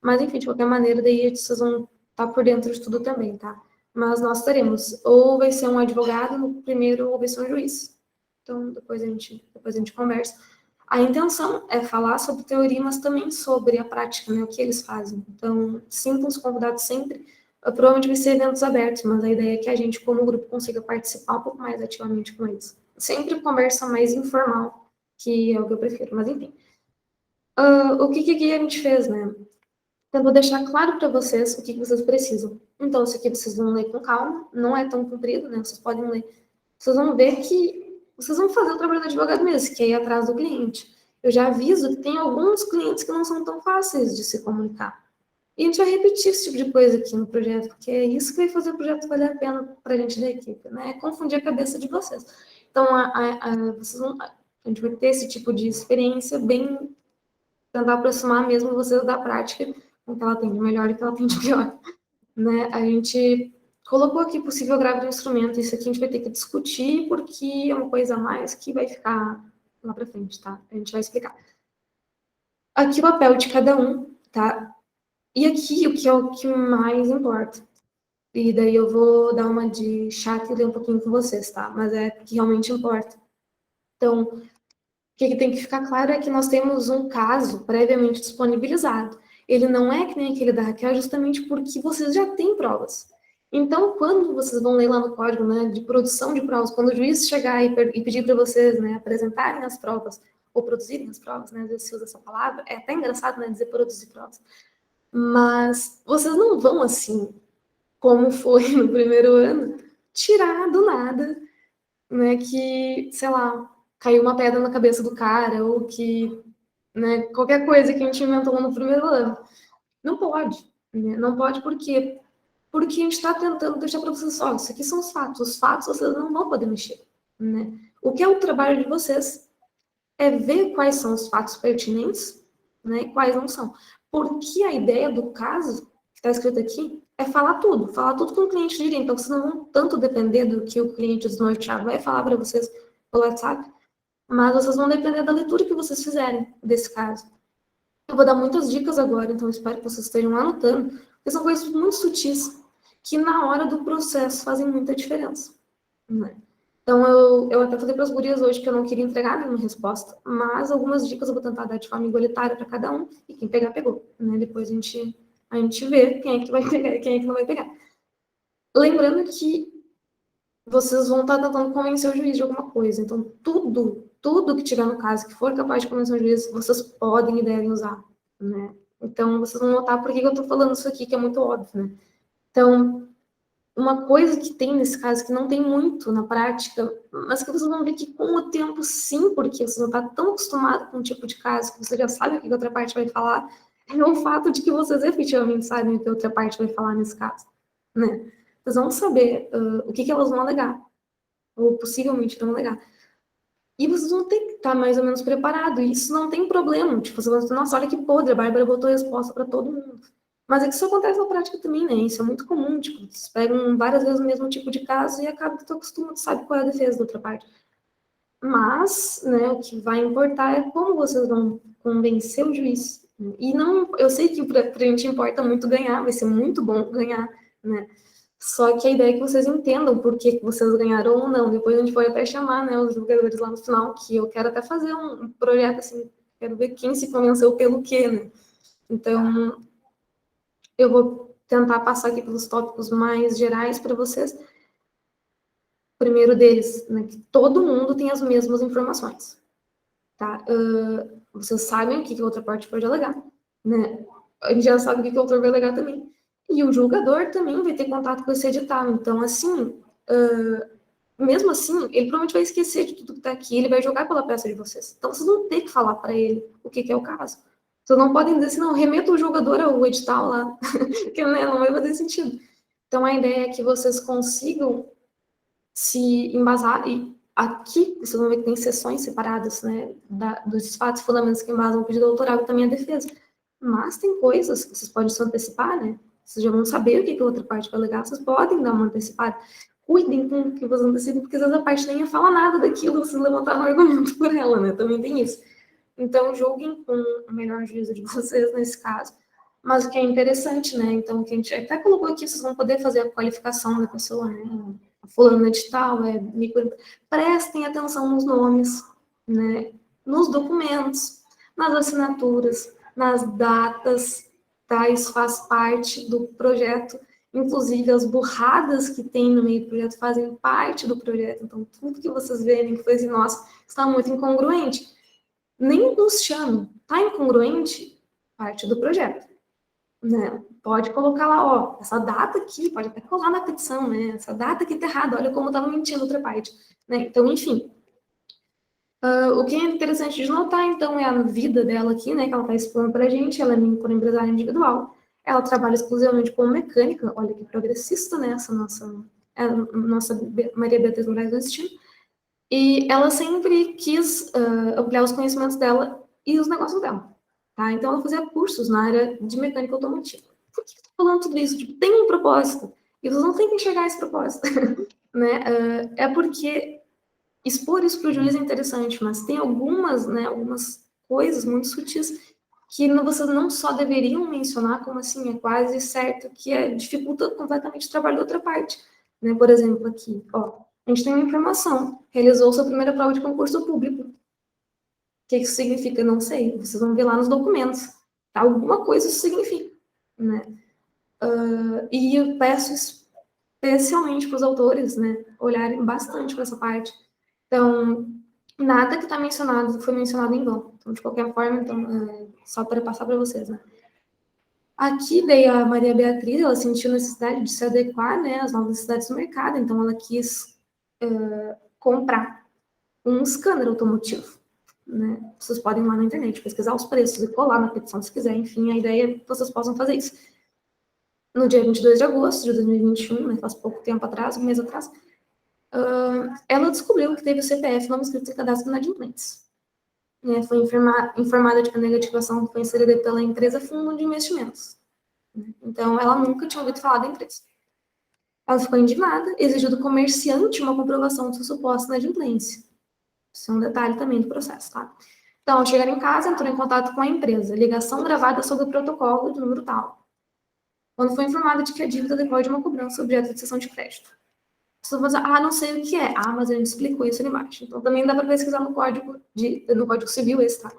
Mas, enfim, de qualquer maneira, daí vocês vão estar por dentro de tudo também, tá? Mas nós teremos, ou vai ser um advogado no primeiro, ou vai ser um juiz. Então, depois a gente conversa. A intenção é falar sobre teoria, mas também sobre a prática, né? O que eles fazem. Então, sintam os convidados sempre. Provavelmente vai ser eventos abertos, mas a ideia é que a gente, como grupo, consiga participar um pouco mais ativamente com eles. Sempre conversa mais informal, que é o que eu prefiro. Mas, enfim. O que a gente fez, né? Então, vou deixar claro para vocês o que vocês precisam. Então, isso aqui vocês vão ler com calma, não é tão comprido, né? Vocês podem ler. Vocês vão ver que vocês vão fazer o trabalho do advogado mesmo, que é ir atrás do cliente. Eu já aviso que tem alguns clientes que não são tão fáceis de se comunicar. E a gente vai repetir esse tipo de coisa aqui no projeto, porque é isso que vai fazer o projeto valer a pena para a gente da equipe, né? É confundir a cabeça de vocês. Então, a gente vai ter esse tipo de experiência bem tentar aproximar mesmo vocês da prática, com que ela tem de melhor e que ela tem de pior, né? A gente colocou aqui possível grave do instrumento, isso aqui a gente vai ter que discutir, porque é uma coisa a mais que vai ficar lá para frente, tá? A gente vai explicar. Aqui o papel de cada um, tá? E aqui o que é o que mais importa. E daí eu vou dar uma de chata e ler um pouquinho com vocês, tá? Mas é o que realmente importa. Então, o que tem que ficar claro é que nós temos um caso previamente disponibilizado. Ele não é que nem aquele da Raquel, justamente porque vocês já têm provas. Então, quando vocês vão ler lá no código, né, de produção de provas, quando o juiz chegar e pedir para vocês, né, apresentarem as provas, ou produzirem as provas, né, às vezes se usa essa palavra, é até engraçado, né, dizer produzir provas, mas vocês não vão, assim, como foi no primeiro ano, tirar do nada, né, que, sei lá, caiu uma pedra na cabeça do cara, ou que, né, qualquer coisa que a gente inventou no primeiro ano. Não pode, né? Não pode porque a gente está tentando deixar para vocês, ó, isso aqui são os fatos vocês não vão poder mexer, né? O que é o trabalho de vocês é ver quais são os fatos pertinentes, né, e quais não são. Porque a ideia do caso, que está escrito aqui, é falar tudo com o cliente direito. Então, vocês não vão tanto depender do que o cliente desnorteado vai falar para vocês pelo WhatsApp, mas vocês vão depender da leitura que vocês fizerem desse caso. Eu vou dar muitas dicas agora, então espero que vocês estejam anotando, porque são coisas muito sutis que na hora do processo fazem muita diferença, né? Então, eu até falei para as gurias hoje que eu não queria entregar nenhuma resposta, mas algumas dicas eu vou tentar dar de forma igualitária para cada um, e quem pegar, pegou, né? Depois a gente vê quem é que vai pegar e quem é que não vai pegar. Lembrando que vocês vão estar tentando convencer o juiz de alguma coisa, então tudo que tiver no caso que for capaz de convencer o juiz, vocês podem e devem usar, né? Então, vocês vão notar por que eu estou falando isso aqui, que é muito óbvio, né? Então, uma coisa que tem nesse caso, que não tem muito na prática, mas que vocês vão ver que com o tempo sim, porque vocês vão estar tão acostumados com um tipo de caso que você já sabe o que a outra parte vai falar, é o fato de que vocês efetivamente sabem o que a outra parte vai falar nesse caso, né? Vocês vão saber o que elas vão alegar, ou possivelmente vão alegar. E vocês vão ter que estar mais ou menos preparado. E isso não tem problema. Tipo, você vai falar, nossa, olha que podre, a Bárbara botou resposta para todo mundo. Mas é que isso acontece na prática também, né? Isso é muito comum. Tipo, vocês pegam várias vezes o mesmo tipo de caso e acaba que tu acostuma, tu sabe qual é a defesa da outra parte. Mas, né, o que vai importar é como vocês vão convencer o juiz. E não, eu sei que para a gente importa muito ganhar, vai ser muito bom ganhar, né? Só que a ideia é que vocês entendam por que vocês ganharam ou não. Depois a gente pode até chamar, né, os jogadores lá no final, que eu quero até fazer um projeto assim, quero ver quem se convenceu pelo quê, né? Então, eu vou tentar passar aqui pelos tópicos mais gerais para vocês. O primeiro deles, né, que todo mundo tem as mesmas informações, tá? Vocês sabem o que a outra parte pode alegar, né? A gente já sabe o que o autor vai alegar também. E o julgador também vai ter contato com esse edital. Então, assim, mesmo assim, ele provavelmente vai esquecer de tudo que está aqui, ele vai jogar pela peça de vocês. Então, vocês vão ter que falar para ele o que é o caso. Vocês não podem dizer assim, não, remeta o jogador ao edital lá, que né, não vai fazer sentido. Então, a ideia é que vocês consigam se embasar, e aqui vocês vão ver que tem sessões separadas, né, dos fatos fundamentos que embasam o pedido autoral e também a defesa. Mas tem coisas que vocês podem se antecipar, né? Vocês já vão saber o que a outra parte vai alegar, vocês podem dar uma antecipada. Cuidem com o que vocês antecipam, porque às vezes a parte nem ia falar nada daquilo, vocês levantaram um argumento por ela, né? Também tem isso. Então, julguem com o melhor juízo de vocês nesse caso. Mas o que é interessante, né? Então, o que a gente até colocou aqui, vocês vão poder fazer a qualificação da pessoa, né? A fulana de tal, micro... Prestem atenção nos nomes, né? Nos documentos, nas assinaturas, nas datas, tá? Isso faz parte do projeto. Inclusive, as burradas que tem no meio do projeto fazem parte do projeto. Então, tudo que vocês verem que foi assim, nossa, está muito incongruente. Nem nos chame. Está incongruente? Parte do projeto. Né? Pode colocar lá, ó, essa data aqui, pode até colar na petição, né? Essa data aqui tá errada, olha como estava mentindo outra parte. Né? Então, enfim. O que é interessante de notar, então, é a vida dela aqui, né? Que ela está expondo para a gente. Ela é microempresária individual. Ela trabalha exclusivamente como mecânica. Olha que progressista, né? Essa nossa Maria Beatriz Moraes do Destino. E ela sempre quis ampliar os conhecimentos dela e os negócios dela. Tá? Então, ela fazia cursos na área de mecânica automotiva. Por que eu tô falando tudo isso? Tipo, tem um propósito. E vocês não têm que enxergar esse propósito. Né? É porque expor isso para o juiz é interessante, mas tem algumas, né, algumas coisas muito sutis que vocês não só deveriam mencionar, como assim, é quase certo que dificulta completamente o trabalho da outra parte. Né? Por exemplo, aqui, ó, a gente tem uma informação, realizou sua primeira prova de concurso público. O que isso significa? Não sei, vocês vão ver lá nos documentos. Tá? Alguma coisa isso significa. Né? E eu peço especialmente para os autores, né, olharem bastante para essa parte. Então, nada que está mencionado foi mencionado em vão. Então, de qualquer forma, então, só para passar para vocês, né. Aqui veio a Maria Beatriz, ela sentiu necessidade de se adequar, né, às novas necessidades do mercado, então ela quis comprar um scanner automotivo, né. Vocês podem ir lá na internet pesquisar os preços e colar na petição se quiser, enfim, a ideia é que vocês possam fazer isso. No dia 22 de agosto de 2021, né, faz pouco tempo atrás, um mês atrás, ela descobriu que teve o CPF não inscrito em cadastro inadimplentes. Foi informada de que a negativação foi inserida pela empresa Fundo de Investimentos. Então, ela nunca tinha ouvido falar da empresa. Ela ficou indignada, exigiu do comerciante uma comprovação de sua suposta inadimplência. Isso é um detalhe também do processo, tá? Então, ao chegar em casa, entrou em contato com a empresa. Ligação gravada sob o protocolo de número tal. Quando foi informada de que a dívida decorre de uma cobrança objeto de cessão de crédito. Você vai dizer, não sei o que é. Mas a gente explicou isso ali embaixo. Então, também dá para pesquisar no Código Civil esse, tá?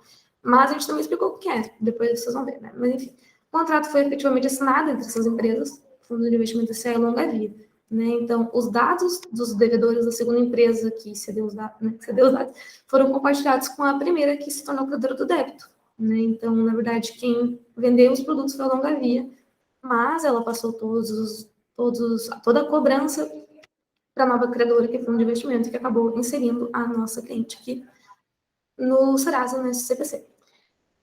Mas a gente também explicou o que é. Depois vocês vão ver, né? Mas, enfim. O contrato foi efetivamente assinado entre essas empresas, Fundo de Investimento SCA e Longa Vida. Né? Então, os dados dos devedores da segunda empresa que cedeu os dados, foram compartilhados com a primeira que se tornou credora do débito. Né? Então, na verdade, quem vendeu os produtos foi a Longa Via, mas ela passou toda a cobrança para a nova credora, que é Fundo de Investimento, que acabou inserindo a nossa cliente aqui no Serasa, nesse CPC.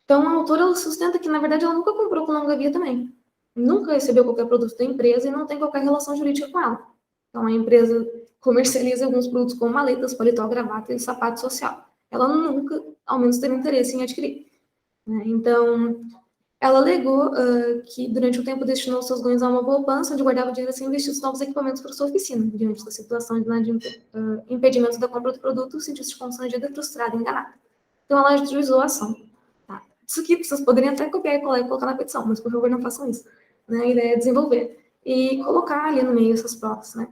Então, a autora ela sustenta que, na verdade, ela nunca comprou com Longa Via também. Nunca recebeu qualquer produto da empresa e não tem qualquer relação jurídica com ela. Então, a empresa comercializa alguns produtos como maletas, paletó, gravata e sapato social. ela nunca, ao menos, teve interesse em adquirir. Né? Então, ela alegou que durante o tempo destinou seus ganhos a uma poupança, onde guardava dinheiro sem investir em novos equipamentos para sua oficina. Diante da situação de impedimento da compra do produto, sentiu-se constrangida, frustrada e enganada. Então, ela ajuizou a ação. Tá? Isso aqui vocês poderiam até copiar e colar e colocar na petição, mas, por favor, não façam isso. Né? A ideia é desenvolver e colocar ali no meio essas provas, né?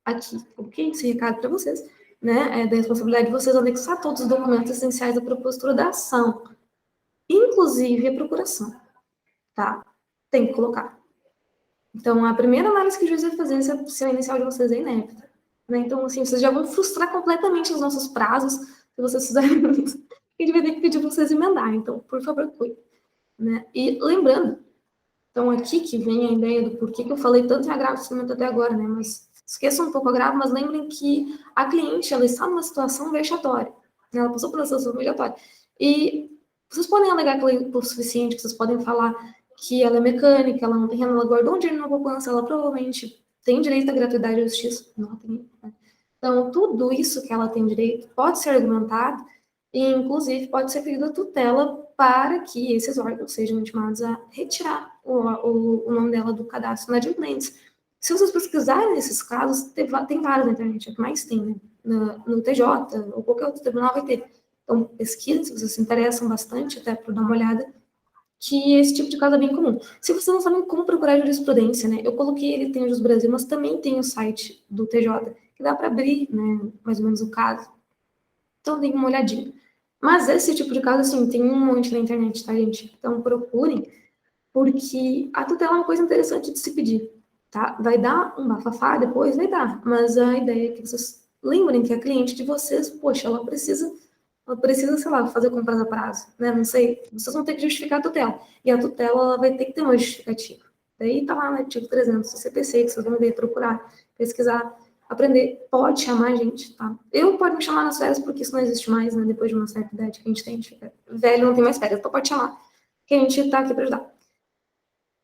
Aqui, ok? Esse recado para vocês, né? É da responsabilidade de vocês anexar todos os documentos essenciais da propositura da ação, inclusive a procuração, tá? Tem que colocar. Então, a primeira análise que o juiz vai fazer se a inicial de vocês é inépita. Né? Então, assim, vocês já vão frustrar completamente os nossos prazos se vocês fizerem isso. A gente vai ter que pedir para vocês emendar. Então, por favor, cuide. Né? E lembrando, então aqui que vem a ideia do porquê que eu falei tanto em agravo de instrumento até agora, né? Mas esqueçam um pouco o agravo, mas lembrem que a cliente, ela está numa situação vexatória. Né? Ela passou por uma situação vexatória. E vocês podem alegar que ela é hipossuficiente, vocês podem falar que ela é mecânica, ela não tem renda, ela guardou um dinheiro na poupança, ela provavelmente tem direito à gratuidade da justiça. Não tem, né? Então, tudo isso que ela tem direito pode ser argumentado e, inclusive, pode ser pedido a tutela para que esses órgãos sejam intimados a retirar o nome dela do cadastro inadimplentes. Se vocês pesquisarem nesses casos, tem vários na internet, é o que mais tem, né? No TJ ou qualquer outro tribunal vai ter. Então, pesquisem, se vocês se interessam bastante, até para dar uma olhada, que esse tipo de caso é bem comum. Se vocês não sabem como procurar jurisprudência, né? Eu coloquei ele tem o Jus Brasil, mas também tem o site do TJ, que dá para abrir, né? Mais ou menos o caso. Então, dê uma olhadinha. Mas esse tipo de caso, assim, tem um monte na internet, tá, gente? Então, procurem, porque a tutela é uma coisa interessante de se pedir, tá? Vai dar um bafafá depois? Vai dar. Mas a ideia é que vocês lembrem que a cliente de vocês, poxa, ela precisa, sei lá, fazer compras a prazo, né? Não sei. Vocês vão ter que justificar a tutela. E a tutela, ela vai ter que ter uma justificativa. Daí tá lá no artigo 300 do CPC, que vocês vão ver, procurar, pesquisar, aprender. Pode chamar a gente, tá? Eu pode me chamar nas férias, porque isso não existe mais, né? Depois de uma certa idade que a gente fica velho, não tem mais férias. Então pode chamar, que a gente tá aqui para ajudar.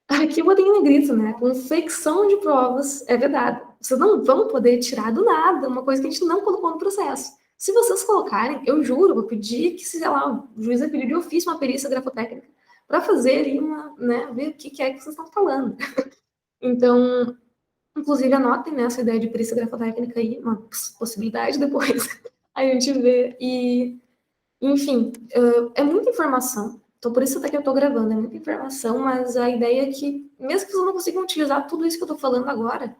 Aqui eu botei em negrito, né? Confecção de provas é vedada. Vocês não vão poder tirar do nada uma coisa que a gente não colocou no processo. Se vocês colocarem, eu juro, vou pedir que, sei lá, o juiz vai pedir de ofício uma perícia grafotécnica para fazer ali né, ver o que é que vocês estão falando. Então, inclusive, anotem, né, essa ideia de perícia grafotécnica aí, uma possibilidade depois a gente vê. E, enfim, é muita informação. Então, por isso até que eu estou gravando, é muita informação, mas a ideia é que, mesmo que vocês não consigam utilizar tudo isso que eu estou falando agora,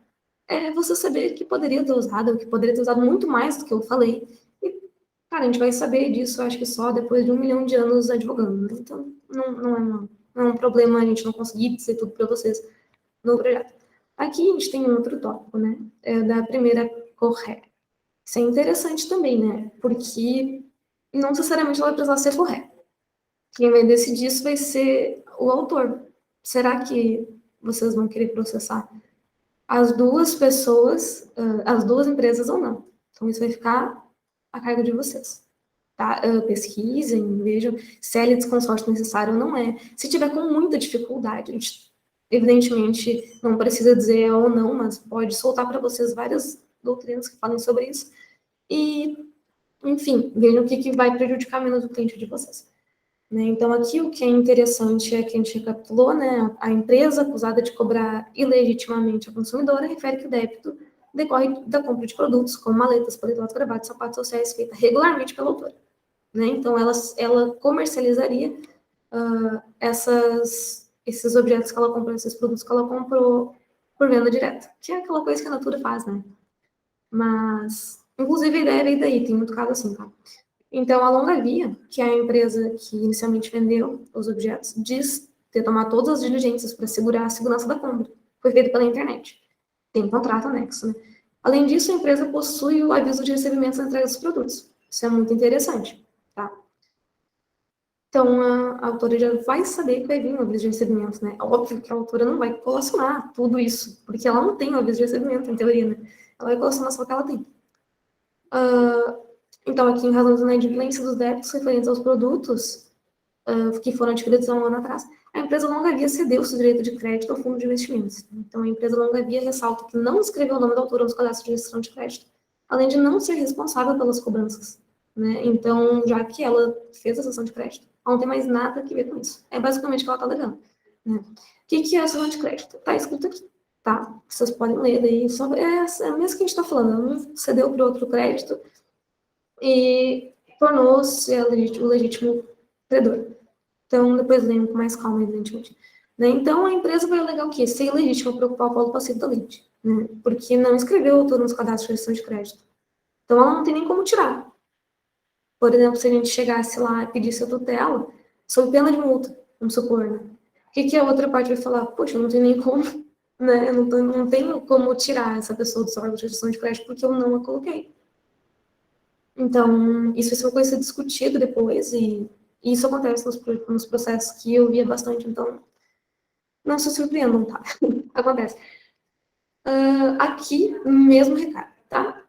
é você saber que poderia ter usado, que poderia ter usado muito mais do que eu falei. E, cara, a gente vai saber disso, acho que só depois de 1 milhão de anos advogando. Né? Então, não é um problema a gente não conseguir dizer tudo para vocês no projeto. Aqui a gente tem um outro tópico, né? É da primeira correta. Isso é interessante também, né? Porque não necessariamente ela vai precisar ser correta. Quem vai decidir isso vai ser o autor. Será que vocês vão querer processar as duas pessoas, as duas empresas ou não? Então, isso vai ficar a cargo de vocês. Tá? Pesquisem, vejam se é desconsórcio necessário ou não é. Se tiver com muita dificuldade, a gente, evidentemente, não precisa dizer é ou não, mas pode soltar para vocês várias doutrinas que falem sobre isso. E, enfim, vejam o que vai prejudicar menos o cliente de vocês. Né? Então, aqui o que é interessante é que a gente recapitulou, né? A empresa acusada de cobrar ilegitimamente a consumidora refere que o débito decorre da compra de produtos, como maletas, paletolas, gravatas, sapatos sociais, feita regularmente pela autora. Né? Então, ela comercializaria esses objetos que ela comprou, esses produtos que ela comprou por venda direta, que é aquela coisa que a Natura faz, né? Mas, inclusive, a ideia veio daí, tem muito caso assim, tá? Então, a Longa Via, que é a empresa que inicialmente vendeu os objetos, diz ter tomado todas as diligências para assegurar a segurança da compra. Foi feito pela internet. Tem contrato anexo, né? Além disso, a empresa possui o aviso de recebimento da entrega dos produtos. Isso é muito interessante, tá? Então, a autora já vai saber que vai vir um aviso de recebimento, né? Óbvio que a autora não vai colacionar tudo isso, porque ela não tem o aviso de recebimento, em teoria, né? Ela vai colacionar só o que ela tem. Então, aqui, em razão da inadimplência dos débitos referentes aos produtos que foram adquiridos há um ano atrás, a empresa Longa Via cedeu seu direito de crédito ao fundo de investimentos. Então, a empresa Longa Via ressalta que não escreveu o nome da autora nos cadastros de gestão de crédito, além de não ser responsável pelas cobranças. né? Então, já que ela fez a cessão de crédito, ela não tem mais nada a ver com isso. É basicamente o que ela está alegando, né? O que é a cessão de crédito? Está escrito aqui, tá? Vocês podem ler daí. Só, é mesmo que a gente está falando. Ela cedeu para outro crédito e tornou-se o legítimo credor. Então, depois leiam com mais calma, evidentemente. Né? Então, a empresa vai alegar o quê? Ser ilegítimo para ocupar o polo passivo da lente, né? Porque não escreveu tudo nos cadastros de gestão de crédito. Então, ela não tem nem como tirar. Por exemplo, se a gente chegasse lá e pedisse a tutela, sob pena de multa, vamos supor, né? O que a outra parte vai falar? Poxa, eu não tenho nem como, né? Eu não tenho como tirar essa pessoa do seu órgão de gestão de crédito porque eu não a coloquei. Então, isso vai ser uma coisa a ser discutida depois, e isso acontece nos processos que eu via bastante, então não se surpreendam, tá? Acontece. Aqui, mesmo recado, tá?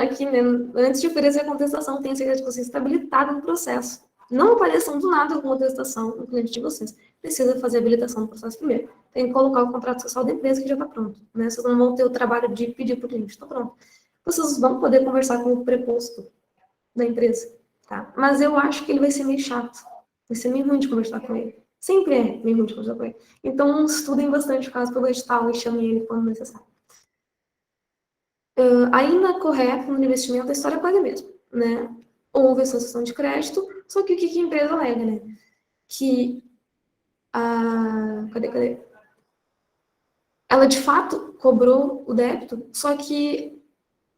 Aqui mesmo, antes de oferecer a contestação, tenha certeza de que você está habilitado no processo. Não apareçam do nada com contestação no cliente de vocês. Precisa fazer a habilitação do processo primeiro. Tem que colocar o contrato social da empresa que já está pronto, né? Vocês não vão ter o trabalho de pedir para o cliente, está pronto. Vocês vão poder conversar com o preposto da empresa, tá? Mas eu acho que ele vai ser meio chato. Vai ser meio ruim de conversar com ele. Sempre é meio ruim de conversar com ele. Então, estudem bastante o caso pelo edital e chamem ele quando necessário. Ainda correto no investimento, a história paga mesmo, né? Houve essa cessão de crédito, só que o que a empresa alega, né? Que a... Cadê? Ela, de fato, cobrou o débito, só que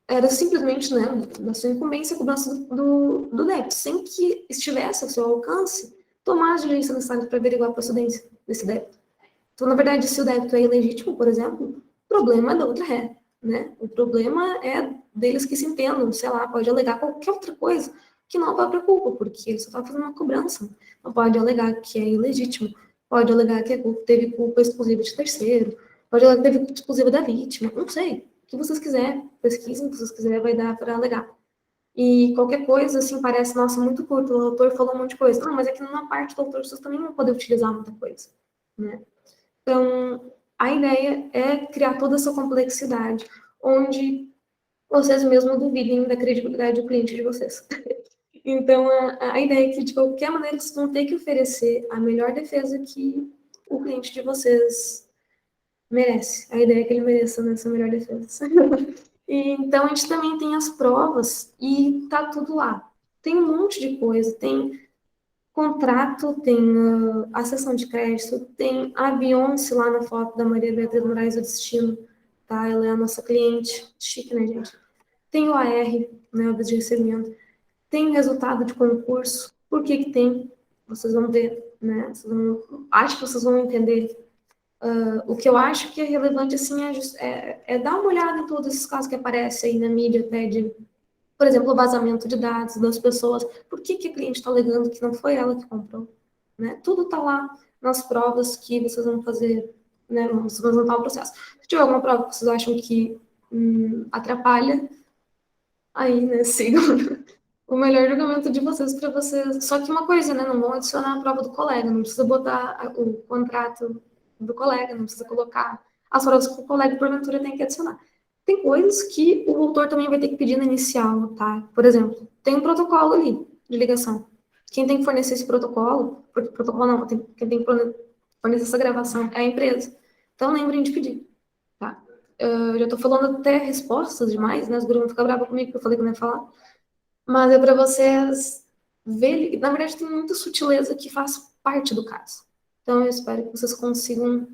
era simplesmente, né, da sua incumbência a cobrança do débito, sem que estivesse ao seu alcance tomar as diligências necessárias para averiguar a procedência desse débito. Então, na verdade, se o débito é ilegítimo, por exemplo, o problema é da outra ré, né? O problema é deles que se entendam, sei lá, pode alegar qualquer outra coisa que não a própria culpa, porque ele só está fazendo uma cobrança. Não pode alegar que é ilegítimo, pode alegar que teve culpa exclusiva de terceiro, pode alegar que teve culpa exclusiva da vítima, não sei. O que vocês quiserem, pesquisem o que vocês quiserem, vai dar para alegar. E qualquer coisa, assim, parece, nossa, muito curto, o autor falou um monte de coisa. Não, mas é que numa parte do autor vocês também vão poder utilizar muita coisa, né? Então, a ideia é criar toda essa complexidade, onde vocês mesmos duvidem da credibilidade do cliente de vocês. Então, a ideia é que, de qualquer maneira, vocês vão ter que oferecer a melhor defesa que o cliente de vocês merece. A ideia é que ele mereça nessa melhor defesa. E, então, a gente também tem as provas e tá tudo lá. Tem um monte de coisa, tem contrato, tem a sessão de crédito, tem a Beyoncé lá na foto da Maria Beatriz Moraes do Destino, tá? Ela é a nossa cliente, chique, né, gente? Tem o AR, né, o aviso de recebimento, tem o resultado de concurso, por que que tem? Vocês vão ver, né? Acho que vocês vão entender. O que eu acho que é relevante, assim, é dar uma olhada em todos esses casos que aparecem aí na mídia, até de, por exemplo, o vazamento de dados das pessoas. Por que que a cliente está alegando que não foi ela que comprou? Né? Tudo está lá nas provas que vocês vão fazer, né? Vocês vão juntar o processo. Se tiver alguma prova que vocês acham que atrapalha, aí, né, sigam o melhor julgamento de vocês para vocês. Só que uma coisa, né? Não vão adicionar a prova do colega, não precisa botar o contrato do colega, não precisa colocar as provas que o colega, porventura, tem que adicionar. Tem coisas que o autor também vai ter que pedir na inicial, tá? Por exemplo, tem um protocolo ali de ligação. Quem tem que fornecer esse protocolo, porque protocolo não, quem tem que fornecer essa gravação é a empresa. Então, lembrem de pedir, tá? Eu já tô falando até respostas demais, né? Os gurus vão ficar bravos comigo porque eu falei que não ia falar. Mas é para vocês verem. Na verdade, tem muita sutileza que faz parte do caso. Então, eu espero que vocês consigam,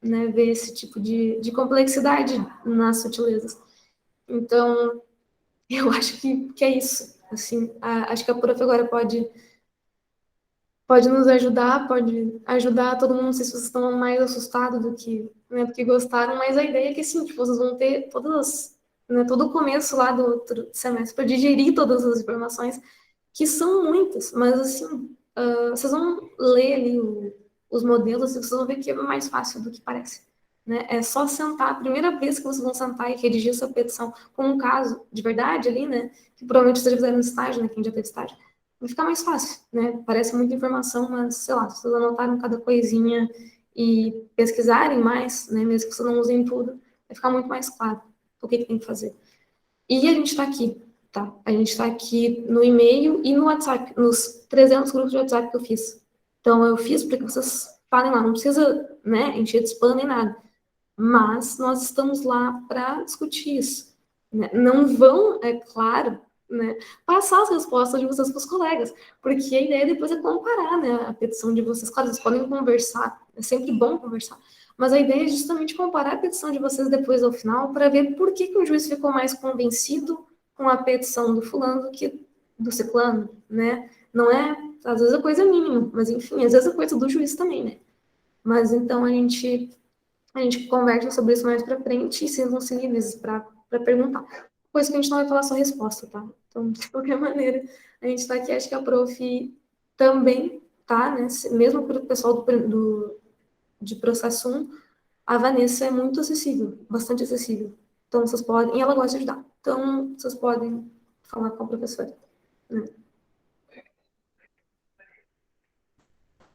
né, ver esse tipo de complexidade nas sutilezas. Então, eu acho que é isso. Assim, acho que a Prof agora pode nos ajudar, pode ajudar todo mundo. Não sei se vocês estão mais assustados do que, né, do que gostaram, mas a ideia é que, assim, tipo, vocês vão ter todas, né, todo o começo lá do outro semestre para digerir todas as informações, que são muitas, mas, assim, vocês vão ler ali os modelos e vocês vão ver que é mais fácil do que parece. Né? É só sentar, a primeira vez que vocês vão sentar e redigir essa petição com um caso de verdade ali, né? Que provavelmente vocês já fizeram no estágio, né? Quem já teve estágio, vai ficar mais fácil, né? Parece muita informação, mas, sei lá, se vocês anotarem cada coisinha e pesquisarem mais, né? Mesmo que vocês não usem tudo, vai ficar muito mais claro o que tem que fazer. E a gente está aqui tá? A gente está aqui no e-mail e no WhatsApp, nos 300 grupos de WhatsApp que eu fiz. Então, eu fiz para que vocês falem lá, não precisa, né, encher de spam nem nada. Mas nós estamos lá para discutir isso. Né? Não vão, é claro, né, passar as respostas de vocês para os colegas, porque a ideia depois é comparar, né, a petição de vocês. Claro, vocês podem conversar, é sempre bom conversar, mas a ideia é justamente comparar a petição de vocês depois ao final para ver por que o juiz ficou mais convencido com a petição do fulano do que do ciclano, né? Não é, às vezes é coisa mínima, mas enfim, às vezes é coisa do juiz também, né? Mas então a gente conversa sobre isso mais para frente e vocês vão ser livres para perguntar. Coisa que a gente não vai falar só resposta, tá? Então, de qualquer maneira, a gente está aqui, acho que a prof também tá, né? Mesmo para o pessoal de processo 1, a Vanessa é muito acessível, bastante acessível. Então, vocês podem, e ela gosta de ajudar. Então, vocês podem falar com a professora. Né?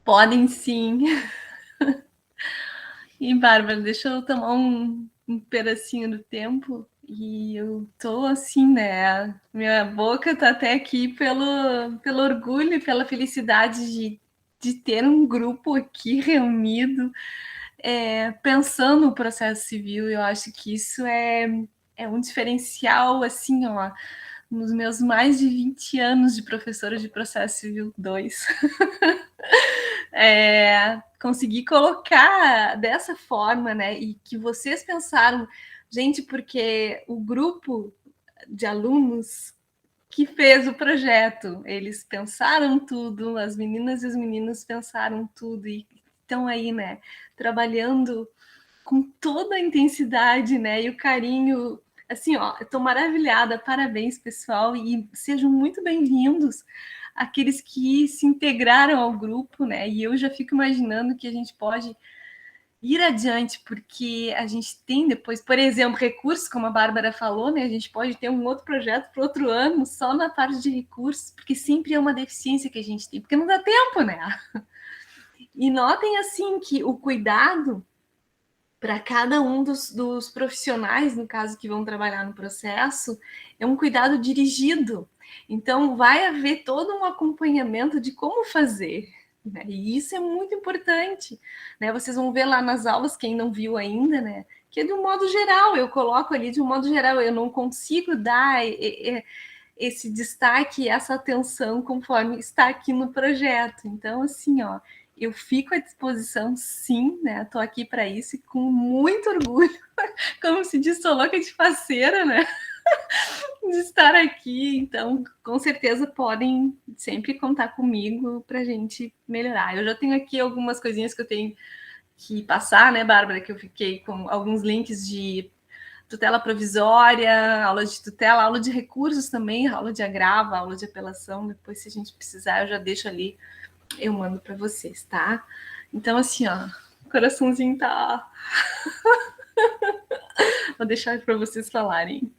Podem sim. E, Bárbara, deixa eu tomar um pedacinho do tempo. E eu tô assim, né? Minha boca tá até aqui pelo orgulho e pela felicidade de ter um grupo aqui reunido, pensando no processo civil. Eu acho que isso é um diferencial, assim, ó, nos meus mais de 20 anos de professora de processo civil 2. Conseguir colocar dessa forma, né? E que vocês pensaram, gente, porque o grupo de alunos que fez o projeto, eles pensaram tudo, as meninas e os meninos pensaram tudo e estão aí, né? Trabalhando com toda a intensidade, né? E o carinho. Assim, ó, eu tô maravilhada, parabéns, pessoal, e sejam muito bem-vindos aqueles que se integraram ao grupo, né? E eu já fico imaginando que a gente pode ir adiante, porque a gente tem depois, por exemplo, recursos, como a Bárbara falou, né? A gente pode ter um outro projeto para outro ano, só na parte de recursos, porque sempre é uma deficiência que a gente tem, porque não dá tempo, né? E notem, assim, que o cuidado para cada um dos profissionais, no caso, que vão trabalhar no processo, é um cuidado dirigido. Então, vai haver todo um acompanhamento de como fazer. Né? E isso é muito importante. Né? Vocês vão ver lá nas aulas, quem não viu ainda, né? Que é de um modo geral, eu coloco ali de um modo geral, eu não consigo dar esse destaque, essa atenção conforme está aqui no projeto. Então, assim, ó, eu fico à disposição, sim, né? Estou aqui para isso e com muito orgulho, como se diz, sou louca de faceira, né? De estar aqui. Então, com certeza podem sempre contar comigo para a gente melhorar. Eu já tenho aqui algumas coisinhas que eu tenho que passar, né, Bárbara? Que eu fiquei com alguns links de tutela provisória, aula de tutela, aula de recursos também, aula de agravo, aula de apelação. Depois, se a gente precisar, eu já deixo ali, eu mando para vocês, tá? Então, assim, ó, o coraçãozinho tá. Vou deixar para vocês falarem.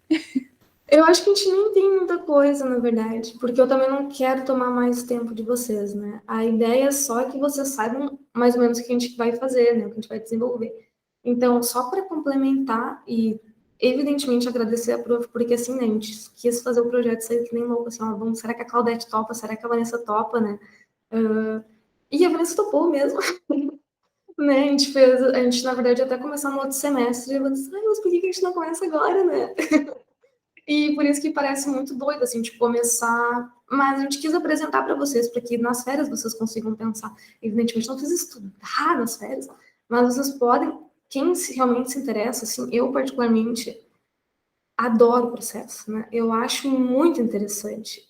Eu acho que a gente nem tem muita coisa, na verdade, porque eu também não quero tomar mais tempo de vocês, né? A ideia é só que vocês saibam mais ou menos o que a gente vai fazer, né? O que a gente vai desenvolver. Então, só para complementar e, evidentemente, agradecer a prof, porque assim, né, a gente quis fazer o projeto sair que nem louco, assim, ó, vamos, será que a Claudete topa? Será que a Vanessa topa, né? E a Vanessa topou mesmo. Né, a gente, na verdade, até começar no outro semestre, e eu disse, ai, mas por que a gente não começa agora, né? E por isso que parece muito doido, assim, de começar. Mas a gente quis apresentar para vocês, para que nas férias vocês consigam pensar. Evidentemente, não fiz estudar nas férias, mas vocês podem, quem realmente se interessa, assim, eu particularmente adoro o processo, né? Eu acho muito interessante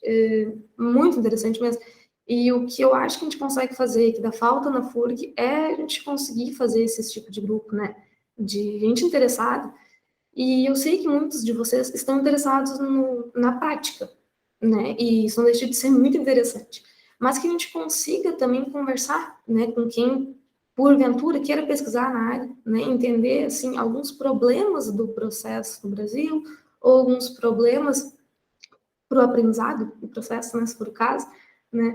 mesmo. E o que eu acho que a gente consegue fazer, que dá falta na FURG, é a gente conseguir fazer esse tipo de grupo, né? De gente interessada. E eu sei que muitos de vocês estão interessados na prática, né? E isso não deixa de ser muito interessante. Mas que a gente consiga também conversar, né, com quem porventura queira pesquisar na área, né, entender assim alguns problemas do processo no Brasil ou alguns problemas para o aprendizado do processo, né, se for o caso, né?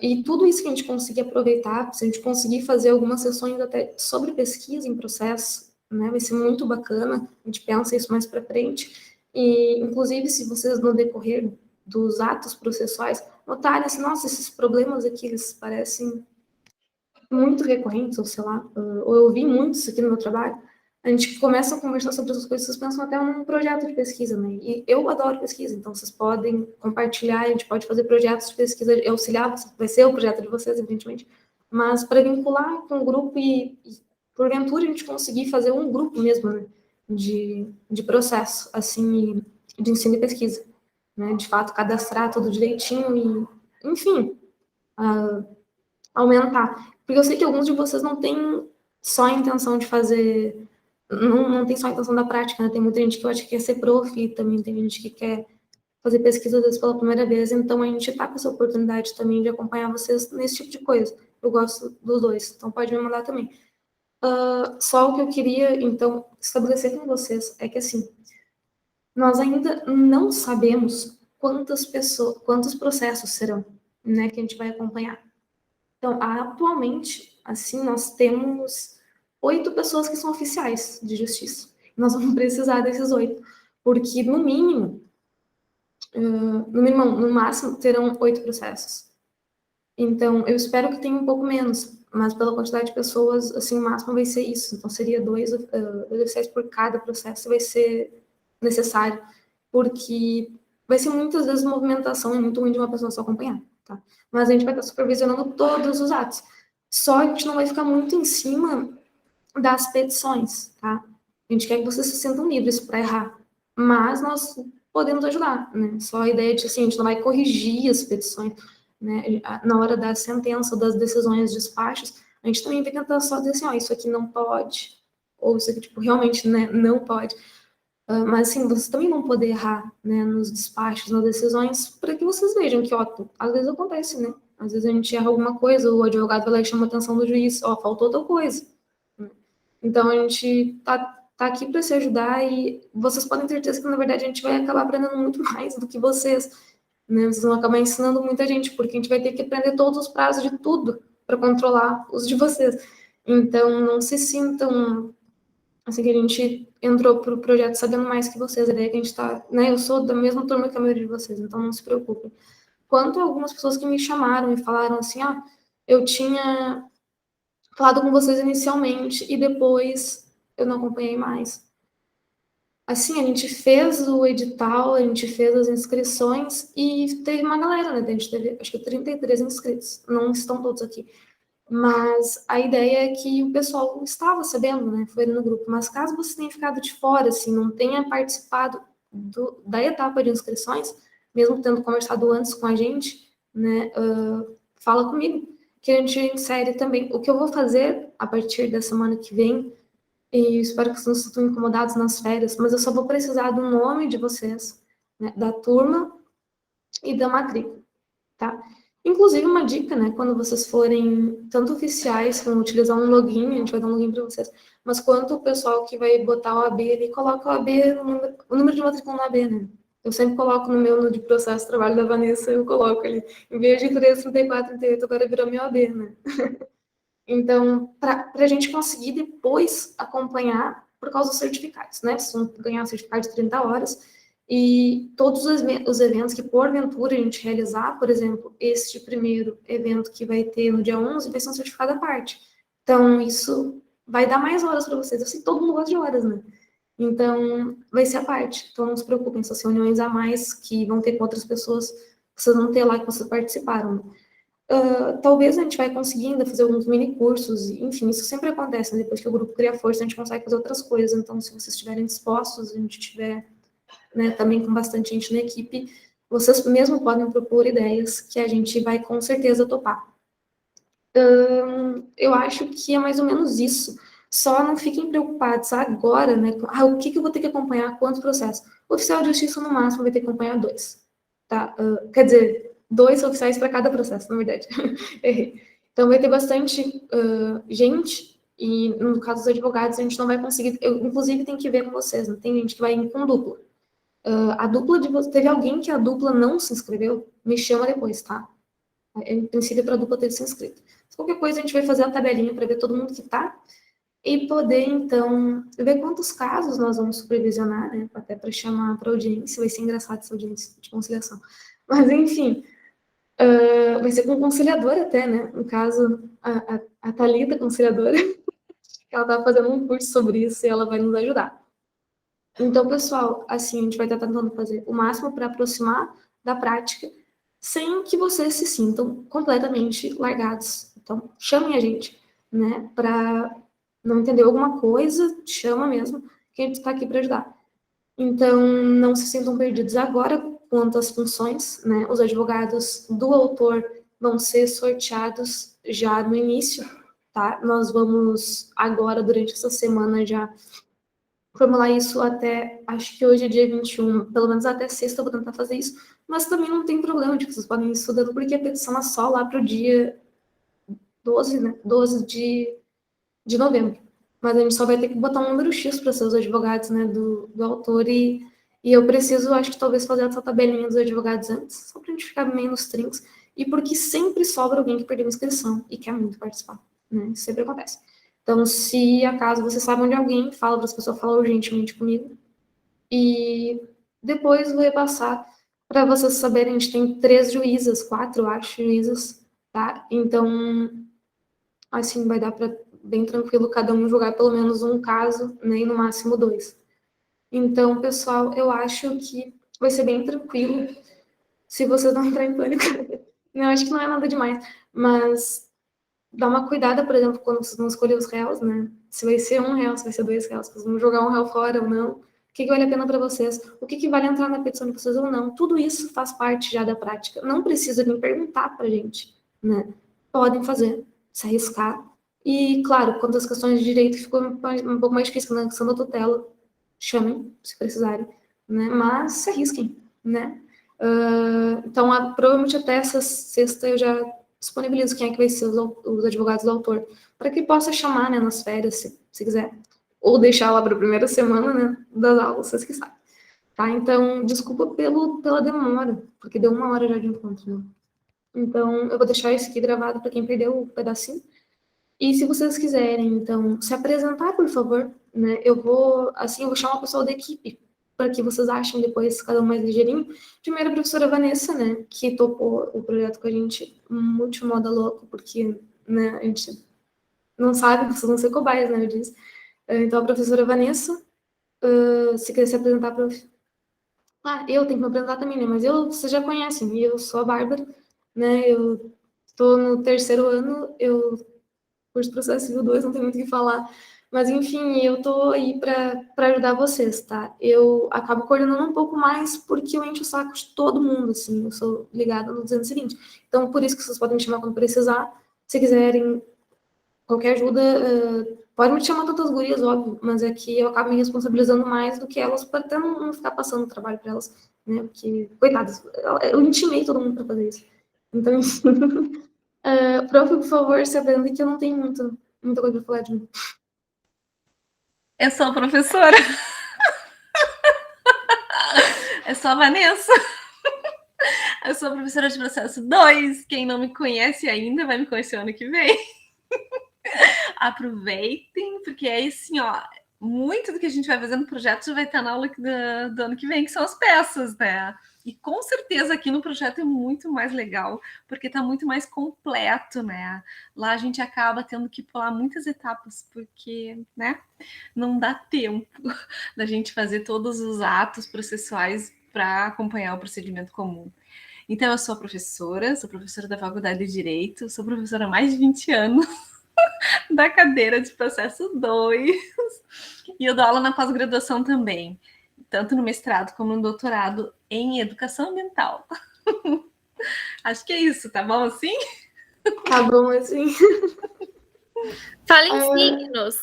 E tudo isso que a gente conseguir aproveitar, se a gente conseguir fazer algumas sessões até sobre pesquisa em processo, né, vai ser muito bacana, a gente pensa isso mais para frente, E, inclusive, se vocês no decorrer dos atos processuais notarem assim, nossa, esses problemas aqui, eles parecem muito recorrentes, ou sei lá, ou eu vi muito isso aqui no meu trabalho, a gente começa a conversar sobre essas coisas, vocês pensam até num projeto de pesquisa, né? E eu adoro pesquisa, então vocês podem compartilhar, a gente pode fazer projetos de pesquisa, eu auxiliar, vai ser o projeto de vocês, evidentemente, mas para vincular com o grupo e porventura a gente conseguir fazer um grupo mesmo, né? De processo, assim, de ensino e pesquisa, né? De fato, cadastrar tudo direitinho e, enfim, aumentar. Porque eu sei que alguns de vocês não têm só a intenção de fazer, não tem só a intenção da prática, né? Tem muita gente que eu acho que quer ser prof, e também tem gente que quer fazer pesquisa às vezes pela primeira vez, então a gente tá com essa oportunidade também de acompanhar vocês nesse tipo de coisa. Eu gosto dos dois, então pode me mandar também. Só o que eu queria, então, estabelecer com vocês é que, assim, nós ainda não sabemos quantas pessoas, quantos processos serão, né, que a gente vai acompanhar. Então, atualmente, assim, nós temos 8 pessoas que são oficiais de justiça. Nós vamos precisar desses 8, porque no máximo, terão 8 processos. Então, eu espero que tenha um pouco menos, mas pela quantidade de pessoas, assim, o máximo vai ser isso. Então, seria 2 oficiais por cada processo, vai ser necessário, porque vai ser muitas vezes movimentação, é muito ruim de uma pessoa só acompanhar, tá? Mas a gente vai estar supervisionando todos os atos. Só a gente não vai ficar muito em cima das petições, tá? A gente quer que vocês se sintam livres para errar, mas nós podemos ajudar, né? Só a ideia de, assim, a gente não vai corrigir as petições, né? Na hora da sentença, das decisões, despachos, a gente também vai tentar só dizer assim, ó, isso aqui não pode, ou isso aqui, tipo, realmente, né, não pode. Mas, assim, vocês também vão poder errar, né, nos despachos, nas decisões, para que vocês vejam que, ó, às vezes acontece, né? Às vezes a gente erra alguma coisa, o advogado vai lá e chama a atenção do juiz, ó, faltou tal coisa. Então, a gente tá aqui para se ajudar e vocês podem ter certeza que, na verdade, a gente vai acabar aprendendo muito mais do que vocês, né? Vocês vão acabar ensinando muita gente, porque a gente vai ter que aprender todos os prazos de tudo para controlar os de vocês. Então, não se sintam assim que a gente entrou pro projeto sabendo mais que vocês, a ideia é que a gente tá, né, eu sou da mesma turma que a maioria de vocês, então não se preocupem. Quanto a algumas pessoas que me chamaram e falaram assim, eu tinha falado com vocês inicialmente e depois eu não acompanhei mais. Assim, a gente fez o edital, a gente fez as inscrições e teve uma galera, né? A gente teve, acho que 33 inscritos, não estão todos aqui. Mas a ideia é que o pessoal estava sabendo, né? Foi no grupo. Mas caso você tenha ficado de fora, assim, não tenha participado da etapa de inscrições, mesmo tendo conversado antes com a gente, né? Fala comigo, que a gente insere também. O que eu vou fazer a partir da semana que vem, e espero que vocês não se sintam incomodados nas férias, mas eu só vou precisar do nome de vocês, né? Da turma e da matrícula, tá? Inclusive, uma dica, né? Quando vocês forem tanto oficiais, que vão utilizar um login, a gente vai dar um login para vocês, mas quanto o pessoal que vai botar o AB ali, coloca o AB, o número de matrícula no AB, né? Eu sempre coloco no meu, no de processo de trabalho da Vanessa, eu coloco ali. Em vez de 334, 38, agora virou meu AB, né? Então, para a gente conseguir depois acompanhar por causa dos certificados, né? Vocês vão ganhar o certificado de 30 horas e todos os eventos que, porventura, a gente realizar, por exemplo, este primeiro evento que vai ter no dia 11 vai ser um certificado à parte. Então, isso vai dar mais horas para vocês. Eu sei que todo mundo gosta de horas, né? Então, vai ser à parte. Então, não se preocupem, essas reuniões a mais que vão ter com outras pessoas, vocês vão ter lá que vocês participaram, né? Talvez a gente vai conseguir ainda fazer alguns mini cursos, enfim, isso sempre acontece, né? Depois que o grupo cria força, a gente consegue fazer outras coisas, então se vocês estiverem dispostos, a gente tiver, né, também com bastante gente na equipe, vocês mesmo podem propor ideias que a gente vai com certeza topar. Eu acho que é mais ou menos isso, só não fiquem preocupados agora, né, o que eu vou ter que acompanhar, quantos processos. O oficial de justiça, no máximo, vai ter que acompanhar 2, tá? Quer dizer, 2 oficiais para cada processo, na verdade. Errei. Então, vai ter bastante gente, e no caso dos advogados, a gente não vai conseguir. Eu, inclusive, tem que ver com vocês, né? Tem gente que vai ir com dupla. A dupla de vocês. Teve alguém que a dupla não se inscreveu? Me chama depois, tá? Em princípio, para a dupla ter se inscrito. Qualquer coisa, a gente vai fazer a tabelinha para ver todo mundo que tá. e poder, então, ver quantos casos nós vamos supervisionar, né? Até para chamar para audiência, vai ser engraçado essa audiência de conciliação. Mas, enfim, vai ser com conciliadora até, né? No caso, a Thalita, conciliadora, ela está fazendo um curso sobre isso e ela vai nos ajudar. Então, pessoal, assim, a gente vai estar tentando fazer o máximo para aproximar da prática, sem que vocês se sintam completamente largados. Então, chamem a gente, né? Para não entender alguma coisa, chama mesmo, que a gente está aqui para ajudar. Então, não se sintam perdidos agora quanto às funções, né? Os advogados do autor vão ser sorteados já no início, tá? Nós vamos agora, durante essa semana, já formular isso até, acho que hoje é dia 21, pelo menos até sexta eu vou tentar fazer isso, mas também não tem problema de que vocês podem ir estudando, porque a petição é só lá para o dia 12, né? 12 de novembro. Mas a gente só vai ter que botar um número X para ser os advogados, né, do autor, e eu preciso, acho que talvez fazer essa tabelinha dos advogados antes, só para a gente ficar meio nos trinks, e porque sempre sobra alguém que perdeu a inscrição e quer muito participar, né? Isso sempre acontece. Então, se acaso você sabe onde alguém, fala para as pessoas falar urgentemente comigo, e depois vou repassar para vocês saberem, a gente tem 3 juízas, 4, acho, juízas, tá? Então, assim, vai dar para bem tranquilo cada um julgar pelo menos um caso, né, e no máximo 2. Então, pessoal, eu acho que vai ser bem tranquilo se vocês não entrarem em pânico. Eu acho que não é nada demais, mas dá uma cuidada, por exemplo, quando vocês vão escolher os réus, né? Se vai ser R$1, se vai ser R$2, se vocês vão jogar um réu fora ou não, o que vale a pena para vocês, o que vale entrar na petição de vocês ou não. Tudo isso faz parte já da prática. Não precisa nem perguntar para a gente, né? Podem fazer, se arriscar. E, claro, quanto às questões de direito, ficou um pouco mais difícil na questão da tutela, chamem, se precisarem, né? Mas se arrisquem, né? Então, provavelmente até essa sexta eu já disponibilizo quem é que vai ser os advogados do autor, para que possa chamar, né, nas férias, se quiser, ou deixar lá para a primeira semana, né, das aulas, vocês que sabem. Tá? Então, desculpa pela demora, porque deu 1 hora já de encontro, né? Então, eu vou deixar isso aqui gravado para quem perdeu o pedacinho. E se vocês quiserem, então, se apresentar, por favor, né? Eu vou chamar o pessoal da equipe para que vocês achem depois cada um mais ligeirinho. Primeiro, a professora Vanessa, né, que topou o projeto com a gente, multimoda louco, porque, né, a gente não sabe, vocês vão ser cobaias, né, eu disse. Então, a professora Vanessa, se quiser se apresentar, prof. Eu tenho que me apresentar também, né, mas vocês já conhecem, eu sou a Bárbara, né, eu estou no 3º ano, eu curso processo civil 2, não tem muito o que falar. Mas, enfim, eu tô aí para ajudar vocês, tá? Eu acabo coordenando um pouco mais porque eu encho o saco de todo mundo, assim. Eu sou ligada no 220. Então, por isso que vocês podem me chamar quando precisar. Se quiserem qualquer ajuda, pode me chamar tantas gurias, óbvio, mas é que eu acabo me responsabilizando mais do que elas para até não ficar passando trabalho para elas, né? Porque, coitadas, eu intimei todo mundo para fazer isso. Então, enfim. Prof, por favor, sabendo que eu não tenho muita coisa para falar de mim. Eu sou a professora. Eu sou a Vanessa. Eu sou a professora de processo 2. Quem não me conhece ainda vai me conhecer ano que vem. Aproveitem, porque é assim, ó, muito do que a gente vai fazer no projeto já vai estar na aula do ano que vem, que são as peças, né? E com certeza aqui no projeto é muito mais legal, porque está muito mais completo, né? Lá a gente acaba tendo que pular muitas etapas, porque, né, não dá tempo da gente fazer todos os atos processuais para acompanhar o procedimento comum. Então, eu sou professora da Faculdade de Direito, sou professora há mais de 20 anos da cadeira de processo 2, e eu dou aula na pós-graduação também, tanto no mestrado como no doutorado em educação ambiental. Acho que é isso, tá bom assim? Tá bom, assim. Fala em signos.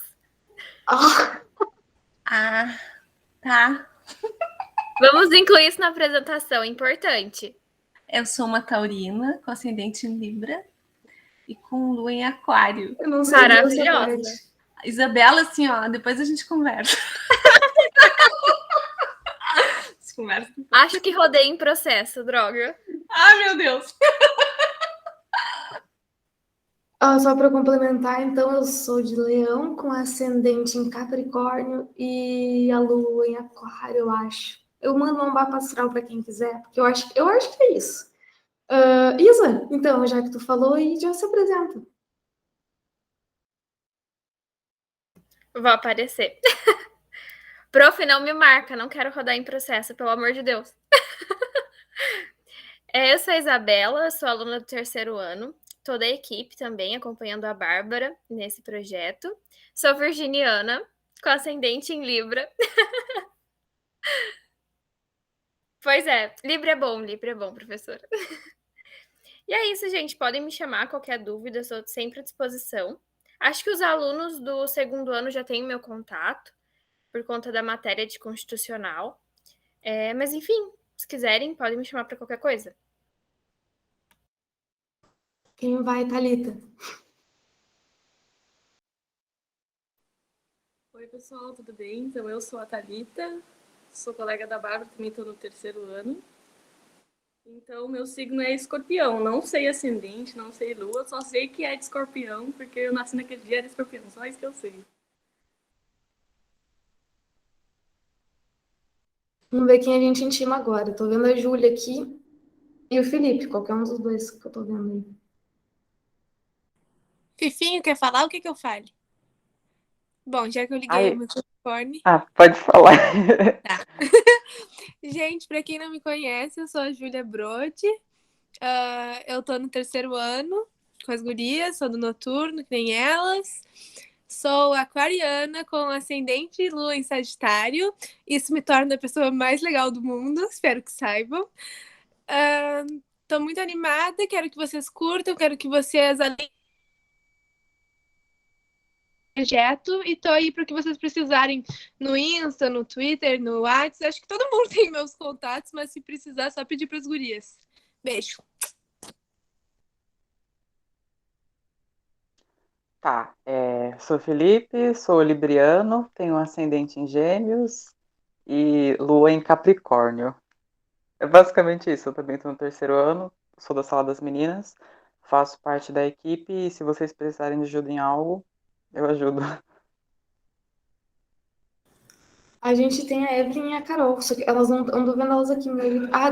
Tá. Vamos incluir isso na apresentação, importante. Eu sou uma taurina com ascendente em Libra e com lua em Aquário. Eu não sei. Maravilhosa. Isabela, assim, ó, depois a gente conversa. Acho que rodei em processo, droga. Ai, meu Deus. Só para complementar, então eu sou de Leão com ascendente em Capricórnio e a Lua em Aquário, eu acho. Eu mando um mapa astral para quem quiser, porque eu acho que é isso. Isa, então, já que tu falou, e já se apresenta. Vou aparecer. Prof, não me marca, não quero rodar em processo, pelo amor de Deus. Eu sou a Isabela, sou aluna do 3º ano, toda a equipe também, acompanhando a Bárbara nesse projeto. Sou virginiana, com ascendente em Libra. Pois é, Libra é bom, professora. E é isso, gente, podem me chamar qualquer dúvida, eu sou sempre à disposição. Acho que os alunos do 2º ano já têm meu contato, por conta da matéria de constitucional. Mas enfim, se quiserem, podem me chamar para qualquer coisa. Quem vai, Thalita? Oi, pessoal, tudo bem? Então, eu sou a Thalita, sou colega da Bárbara, também estou no 3º ano. Então, meu signo é escorpião. Não sei ascendente, não sei lua, só sei que é de escorpião, porque eu nasci naquele dia de escorpião, só isso que eu sei. Vamos ver quem a gente intima agora. Tô vendo a Júlia aqui e o Felipe, qualquer um dos dois que eu tô vendo aí. Fifinho, quer falar? O que eu fale? Bom, já que eu liguei o microfone. Pode falar. Tá. Gente, pra quem não me conhece, eu sou a Júlia Brode. Eu tô no 3º ano com as gurias, sou do noturno, que nem elas. Sou aquariana com ascendente e lua em Sagitário. Isso me torna a pessoa mais legal do mundo, espero que saibam. Tô muito animada, quero que vocês curtam, quero que vocês projeto e tô aí para o que vocês precisarem no Insta, no Twitter, no WhatsApp. Acho que todo mundo tem meus contatos, mas se precisar, é só pedir para as gurias. Beijo. Tá, sou Felipe, sou libriano, tenho ascendente em Gêmeos e lua em Capricórnio. É basicamente isso, eu também estou no 3º ano, sou da Sala das Meninas, faço parte da equipe e se vocês precisarem de ajuda em algo, eu ajudo. A gente tem a Evelyn e a Carol, só que elas não andam vendo elas aqui.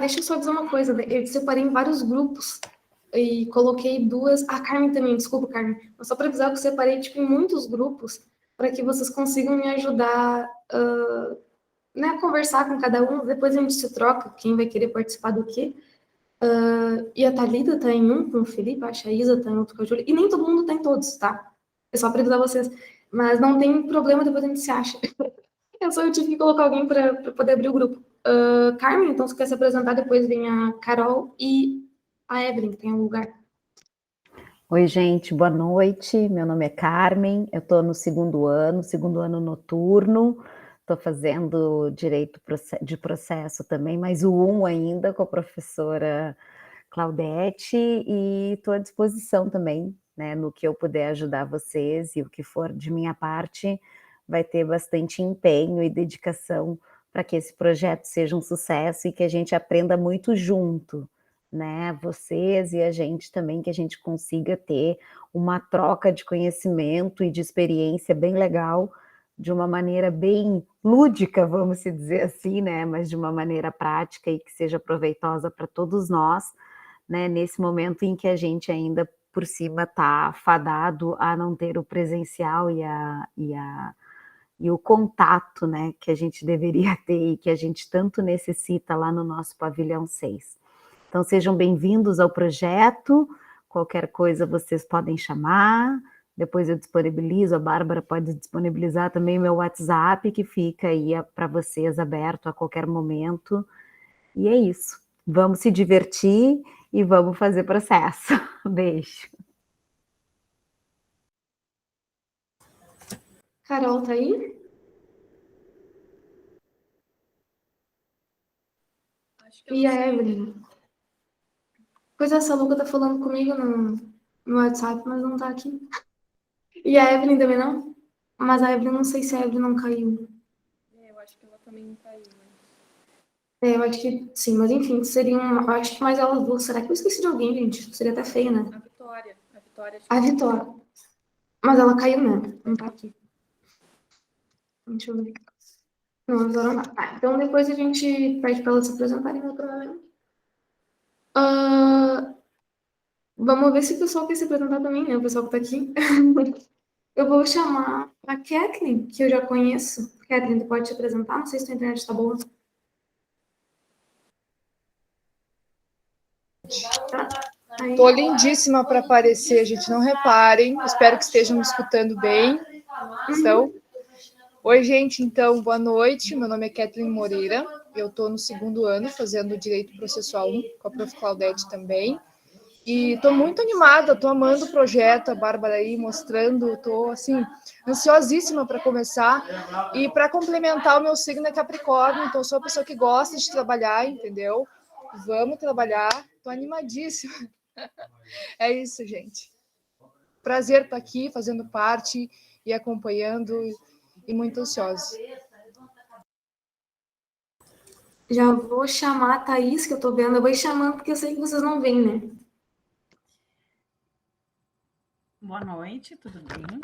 Deixa eu só dizer uma coisa, né? Eu separei em vários grupos e coloquei duas. A Carmen também, desculpa, Carmen. Mas só para avisar que eu separei tipo, em muitos grupos para que vocês consigam me ajudar né, a conversar com cada um. Depois a gente se troca, quem vai querer participar do quê. E a Thalita tá em um com o Felipe, acho que a Isa tá em outro com a Júlia. E nem todo mundo tá em todos, tá? É só para avisar vocês. Mas não tem problema, depois a gente se acha. Eu tive que colocar alguém para poder abrir o grupo. Carmen, então, se quer se apresentar, depois vem a Carol e a Evelyn, que tem um lugar. Oi, gente, boa noite. Meu nome é Carmen, eu estou no 2º ano noturno, estou fazendo direito de processo também, mas o 1 ainda com a professora Claudete, e estou à disposição também, né, no que eu puder ajudar vocês, e o que for de minha parte, vai ter bastante empenho e dedicação para que esse projeto seja um sucesso e que a gente aprenda muito junto, né, vocês e a gente também, que a gente consiga ter uma troca de conhecimento e de experiência bem legal, de uma maneira bem lúdica, vamos se dizer assim, né, mas de uma maneira prática e que seja proveitosa para todos nós, né, nesse momento em que a gente ainda por cima está fadado a não ter o presencial e o contato, né, que a gente deveria ter e que a gente tanto necessita lá no nosso pavilhão 6. Então, sejam bem-vindos ao projeto, qualquer coisa vocês podem chamar, depois eu disponibilizo, a Bárbara pode disponibilizar também o meu WhatsApp, que fica aí para vocês aberto a qualquer momento, e é isso. Vamos se divertir e vamos fazer processo. Beijo. Carol, tá aí? Acho que eu E não a sei. Evelyn? Pois essa Luca tá falando comigo no WhatsApp, mas não tá aqui. E a Evelyn também não? Mas a Evelyn, não sei se a Evelyn não caiu. Eu acho que ela também não caiu, né? Eu acho que sim, mas enfim, eu acho que mais elas duas. Será que eu esqueci de alguém, gente? Seria até feio, né? A Vitória Vitória. A Vitória. Mas ela caiu, né? Não tá aqui. Deixa eu ver. Não, a Vitória não tá. Tá, então depois a gente pede pra elas se apresentarem, naturalmente. Vamos ver se o pessoal quer se apresentar também, né? O pessoal que tá aqui. Eu vou chamar a Kathleen, que eu já conheço. Kathleen, tu pode te apresentar? Não sei se tua internet tá boa. Tá. Aí. Tô lindíssima para aparecer, gente. Não reparem. Espero que estejam me escutando bem. Estão? Oi, gente. Então, boa noite. Meu nome é Kathleen Moreira. Eu estou no 2º ano fazendo Direito Processual 1 com a Prof. Claudete também. E estou muito animada, estou amando o projeto, a Bárbara aí mostrando, estou assim, ansiosíssima para começar. E para complementar, o meu signo é Capricórnio, então sou uma pessoa que gosta de trabalhar, entendeu? Vamos trabalhar, estou animadíssima. É isso, gente. Prazer estar aqui, fazendo parte e acompanhando, e muito ansiosa. Já vou chamar a Thaís, que eu tô vendo. Eu vou ir chamando porque eu sei que vocês não vêm, né? Boa noite, tudo bem?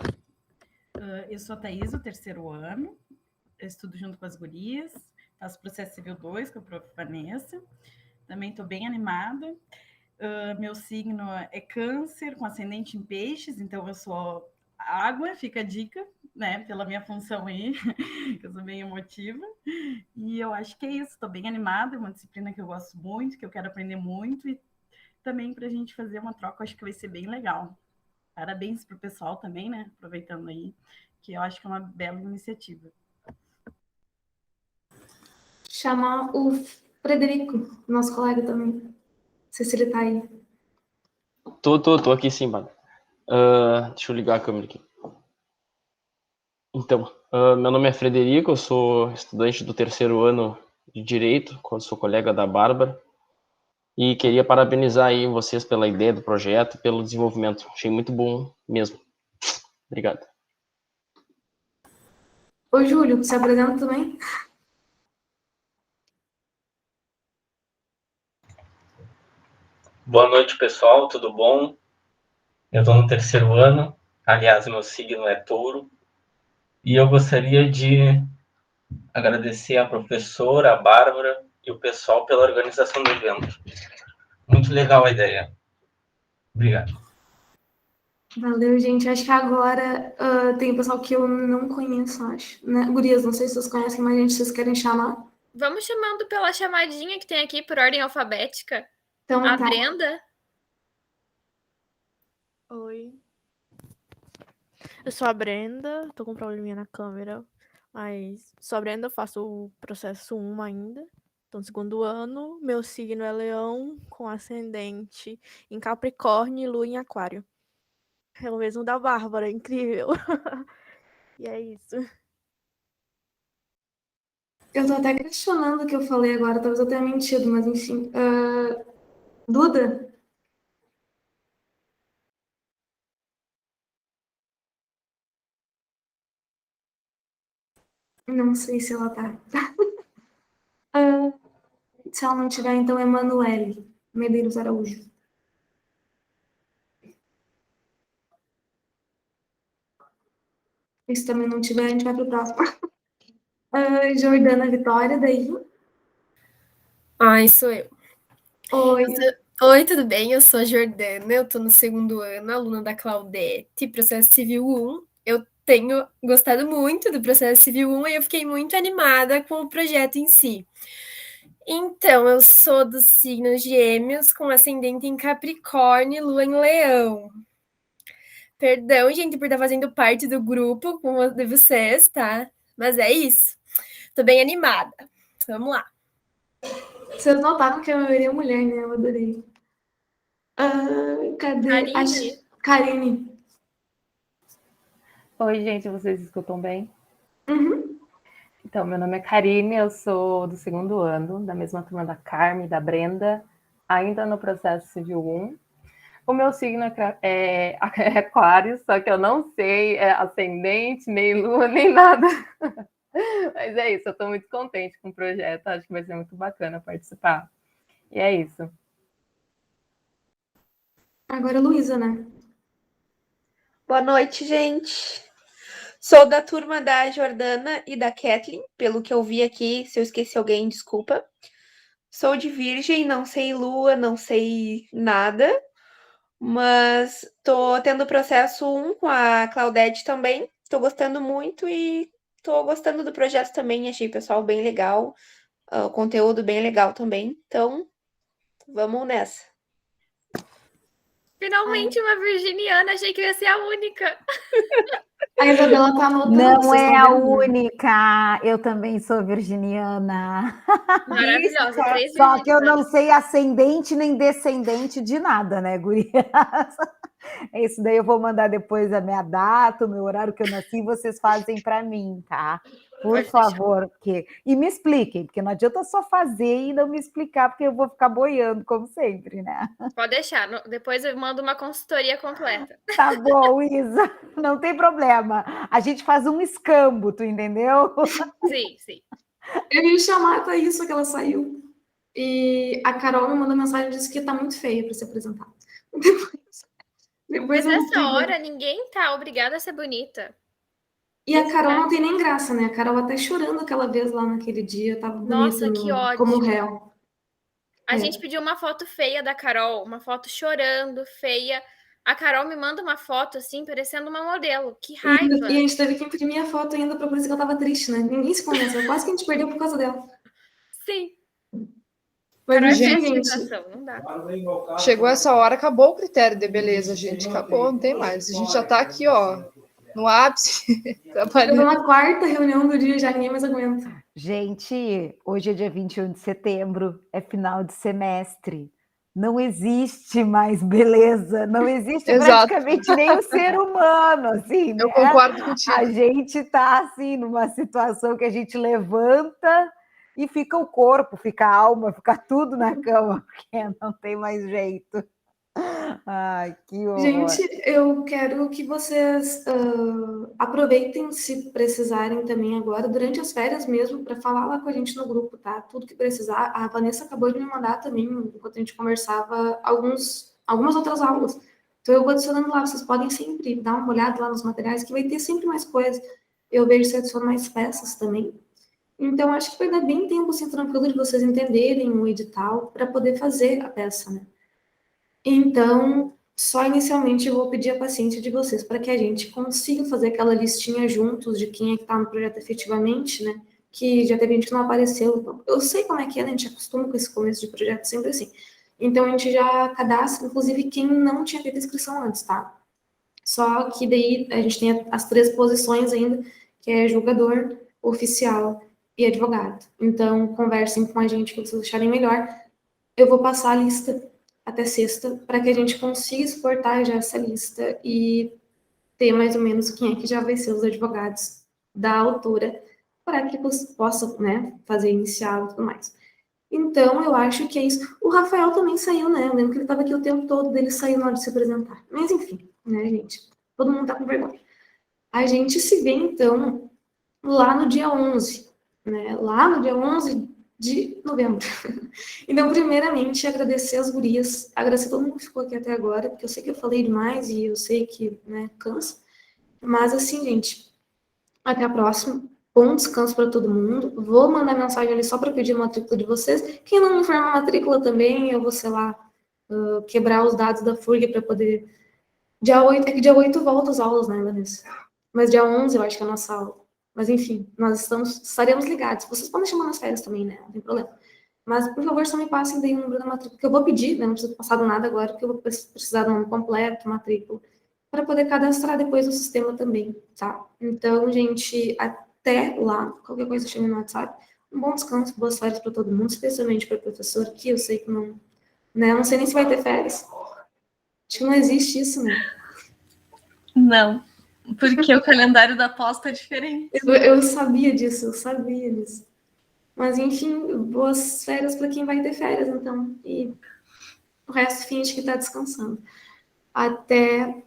Eu sou a Thaís, do 3º ano. Eu estudo junto com as gurias. Faço processo civil 2 com a prof. Vanessa. Também estou bem animada. Meu signo é Câncer, com ascendente em peixes, então eu sou água, fica a dica, né, pela minha função aí, que eu sou bem emotiva. E eu acho que é isso, estou bem animada, é uma disciplina que eu gosto muito, que eu quero aprender muito, e também para a gente fazer uma troca, acho que vai ser bem legal. Parabéns para o pessoal também, né, aproveitando aí, que eu acho que é uma bela iniciativa. Chamar o Frederico, nosso colega também. Não sei se ele tá aí. Tô aqui sim, mano. Deixa eu ligar a câmera aqui. Então, meu nome é Frederico, eu sou estudante do 3º ano de Direito, sou colega da Bárbara, e queria parabenizar aí vocês pela ideia do projeto e pelo desenvolvimento. Achei muito bom mesmo. Obrigado. Ô, Júlio, se apresenta também? Boa noite, pessoal, tudo bom? Eu estou no 3º ano, aliás, meu signo é touro, e eu gostaria de agradecer a professora, a Bárbara e o pessoal pela organização do evento. Muito legal a ideia. Obrigado. Valeu, gente. Acho que agora tem o pessoal que eu não conheço, acho. Né? Gurias, não sei se vocês conhecem, mas gente, vocês querem chamar? Vamos chamando pela chamadinha que tem aqui por ordem alfabética. Então, A tá. Brenda. Oi. Eu sou a Brenda, tô com um probleminha na câmera, mas sou a Brenda, eu faço o processo 1 ainda. Tô no 2º ano, meu signo é Leão, com ascendente em Capricórnio e Lua em Aquário. É o mesmo da Bárbara, incrível. E é isso. Eu tô até questionando o que eu falei agora, talvez eu tenha mentido, mas enfim. Duda? Não sei se ela tá. Se ela não tiver, então é Emanuele Medeiros Araújo. E se também não tiver, a gente vai pro próximo. Jordana Vitória, daí. Ai, sou eu. Oi. Oi, tudo bem? Eu sou a Jordana, eu tô no 2º ano, aluna da Claudete, Processo Civil 1. Eu tenho gostado muito do Processo Civil 1 e eu fiquei muito animada com o projeto em si. Então, eu sou do signo Gêmeos, com ascendente em Capricórnio e Lua em Leão. Perdão, gente, por estar fazendo parte do grupo de vocês, tá? Mas é isso. Tô bem animada. Vamos lá. Vocês notaram que a maioria é mulher, né? Eu adorei. Cadê? Karine. Oi, gente, vocês escutam bem? Uhum. Então, meu nome é Karine, eu sou do 2º ano, da mesma turma da Carmen, da Brenda, ainda no processo civil 1. O meu signo é Aquário, só que eu não sei ascendente, nem lua, nem nada. Mas é isso, eu estou muito contente com o projeto, acho que vai ser muito bacana participar. E é isso. Agora, Luísa, né? Boa noite, gente. Sou da turma da Jordana e da Kathleen, pelo que eu vi aqui. Se eu esqueci alguém, desculpa. Sou de Virgem, não sei lua, não sei nada, mas tô tendo processo 1 com a Claudete também. Tô gostando muito e tô gostando do projeto também. Achei o pessoal bem legal, o conteúdo bem legal também. Então, vamos nessa. Finalmente uma virginiana, achei que eu ia ser a única. A Isabela tá anotando. Não vocês é estão a vendo? única, eu também sou virginiana. Maravilhosa, 3 Só que eu virginianas. não sei ascendente nem descendente de nada, né, gurias? Isso daí eu vou mandar depois a minha data, o meu horário que eu nasci, vocês fazem para mim, tá? Por Pode deixar. favor, e me expliquem, porque não adianta só fazer e não me explicar, porque eu vou ficar boiando, como sempre, né? Pode deixar, depois eu mando uma consultoria completa. Tá bom, Isa, não tem problema. A gente faz um escambo, tu entendeu? Sim, sim. Eu ia chamar a Thaís, só que ela saiu. E a Carol me mandou mensagem e disse que tá muito feia para se apresentar. Depois Mas eu vou nessa pegar. hora, ninguém tá obrigada a ser bonita. E a Carol não tem nem graça, né? A Carol até chorando aquela vez lá naquele dia, tava Nossa, bonita que ódio. como réu. A gente pediu uma foto feia da Carol, uma foto chorando, feia. A Carol me manda uma foto, assim, parecendo uma modelo. Que raiva. E a gente teve que imprimir a foto ainda pra parecer que ela tava triste, né? Ninguém se convenceu. Quase que a gente perdeu por causa dela. Sim. Mas, Carol é enfim, péssima gente. atuação, não dá. Chegou essa hora, acabou o critério de beleza, gente. Acabou, não tem mais. A gente já tá aqui, ó, no ápice. Chegou na quarta reunião do dia, já ninguém mais aguenta. Gente, hoje é dia 21 de setembro, é final de semestre. Não existe mais beleza, não existe Exato. praticamente nem o ser humano, assim, né? Eu concordo contigo. A gente tá, assim, numa situação que a gente levanta e fica o corpo, fica a alma, fica tudo na cama, porque não tem mais jeito. Ai, que horror. Gente, eu quero que vocês aproveitem, se precisarem também agora, durante as férias mesmo, para falar lá com a gente no grupo, tá? Tudo que precisar. A Vanessa acabou de me mandar também, enquanto a gente conversava, algumas outras aulas. Então eu vou adicionando lá, vocês podem sempre dar uma olhada lá nos materiais, que vai ter sempre mais coisa. Eu vejo se adiciona mais peças também. Então, acho que vai dar bem tempo, assim, tranquilo, de vocês entenderem o edital, para poder fazer a peça, né? Então, só inicialmente eu vou pedir a paciência de vocês para que a gente consiga fazer aquela listinha juntos de quem é que está no projeto efetivamente, né? Que já teve gente que não apareceu. Eu sei como é que é, né? A gente acostuma com esse começo de projeto sempre assim. Então, a gente já cadastra, inclusive, quem não tinha feito inscrição antes, tá? Só que daí a gente tem as 3 posições ainda, que é julgador, oficial e advogado. Então, conversem com a gente que vocês acharem melhor. Eu vou passar a lista até sexta, para que a gente consiga exportar já essa lista e ter mais ou menos quem é que já vai ser os advogados da autora, para que possa, né, fazer inicial e tudo mais. Então, eu acho que é isso. O Rafael também saiu, né? Eu lembro que ele estava aqui o tempo todo, dele saiu na hora de se apresentar. Mas, enfim, né, gente? Todo mundo tá com vergonha. A gente se vê, então, lá no dia 11, né? Lá no dia 11 de novembro. Então, primeiramente, agradecer as gurias, agradecer todo mundo que ficou aqui até agora, porque eu sei que eu falei demais e eu sei que, né, cansa. Mas, assim, gente, até a próxima. Bom descanso para todo mundo. Vou mandar mensagem ali só para pedir a matrícula de vocês. Quem não me informa a matrícula também, eu vou, sei lá, quebrar os dados da FURG para poder... Dia 8, é que dia 8 volta as aulas, né, Vanessa? Mas dia 11 eu acho que é a nossa aula. Mas, enfim, nós estaremos ligados. Vocês podem chamar nas férias também, né? Não tem problema. Mas, por favor, só me passem daí o número da matrícula, que eu vou pedir, né? Não precisa passar do nada agora, porque eu vou precisar do nome completo, matrícula, para poder cadastrar depois no sistema também, tá? Então, gente, até lá, qualquer coisa chame no WhatsApp. Um bom descanso, boas férias para todo mundo, especialmente para o professor, que eu sei que não... Né? Eu não sei nem se vai ter férias. Acho que não existe isso, né? Não, porque o calendário da pós é diferente. Eu sabia disso, eu sabia disso. Mas, enfim, boas férias para quem vai ter férias, então. E o resto finge que está descansando. Até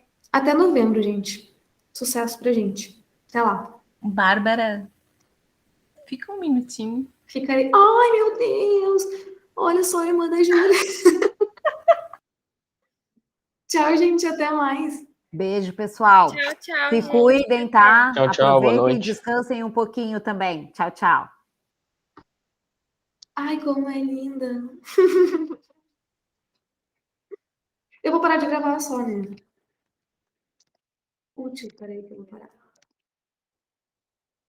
novembro, gente. Sucesso pra gente. Até lá. Bárbara, fica um minutinho. Fica aí. Ai, meu Deus! Olha só a irmã da Júlia. Tchau, gente. Até mais. Beijo, pessoal. Tchau, tchau, Se gente. cuidem, tá? Tchau, tchau, boa Aproveitem e noite. descansem um pouquinho também. Tchau, tchau. Ai, como é linda. Eu vou parar de gravar só, né? Útil, peraí que eu vou parar.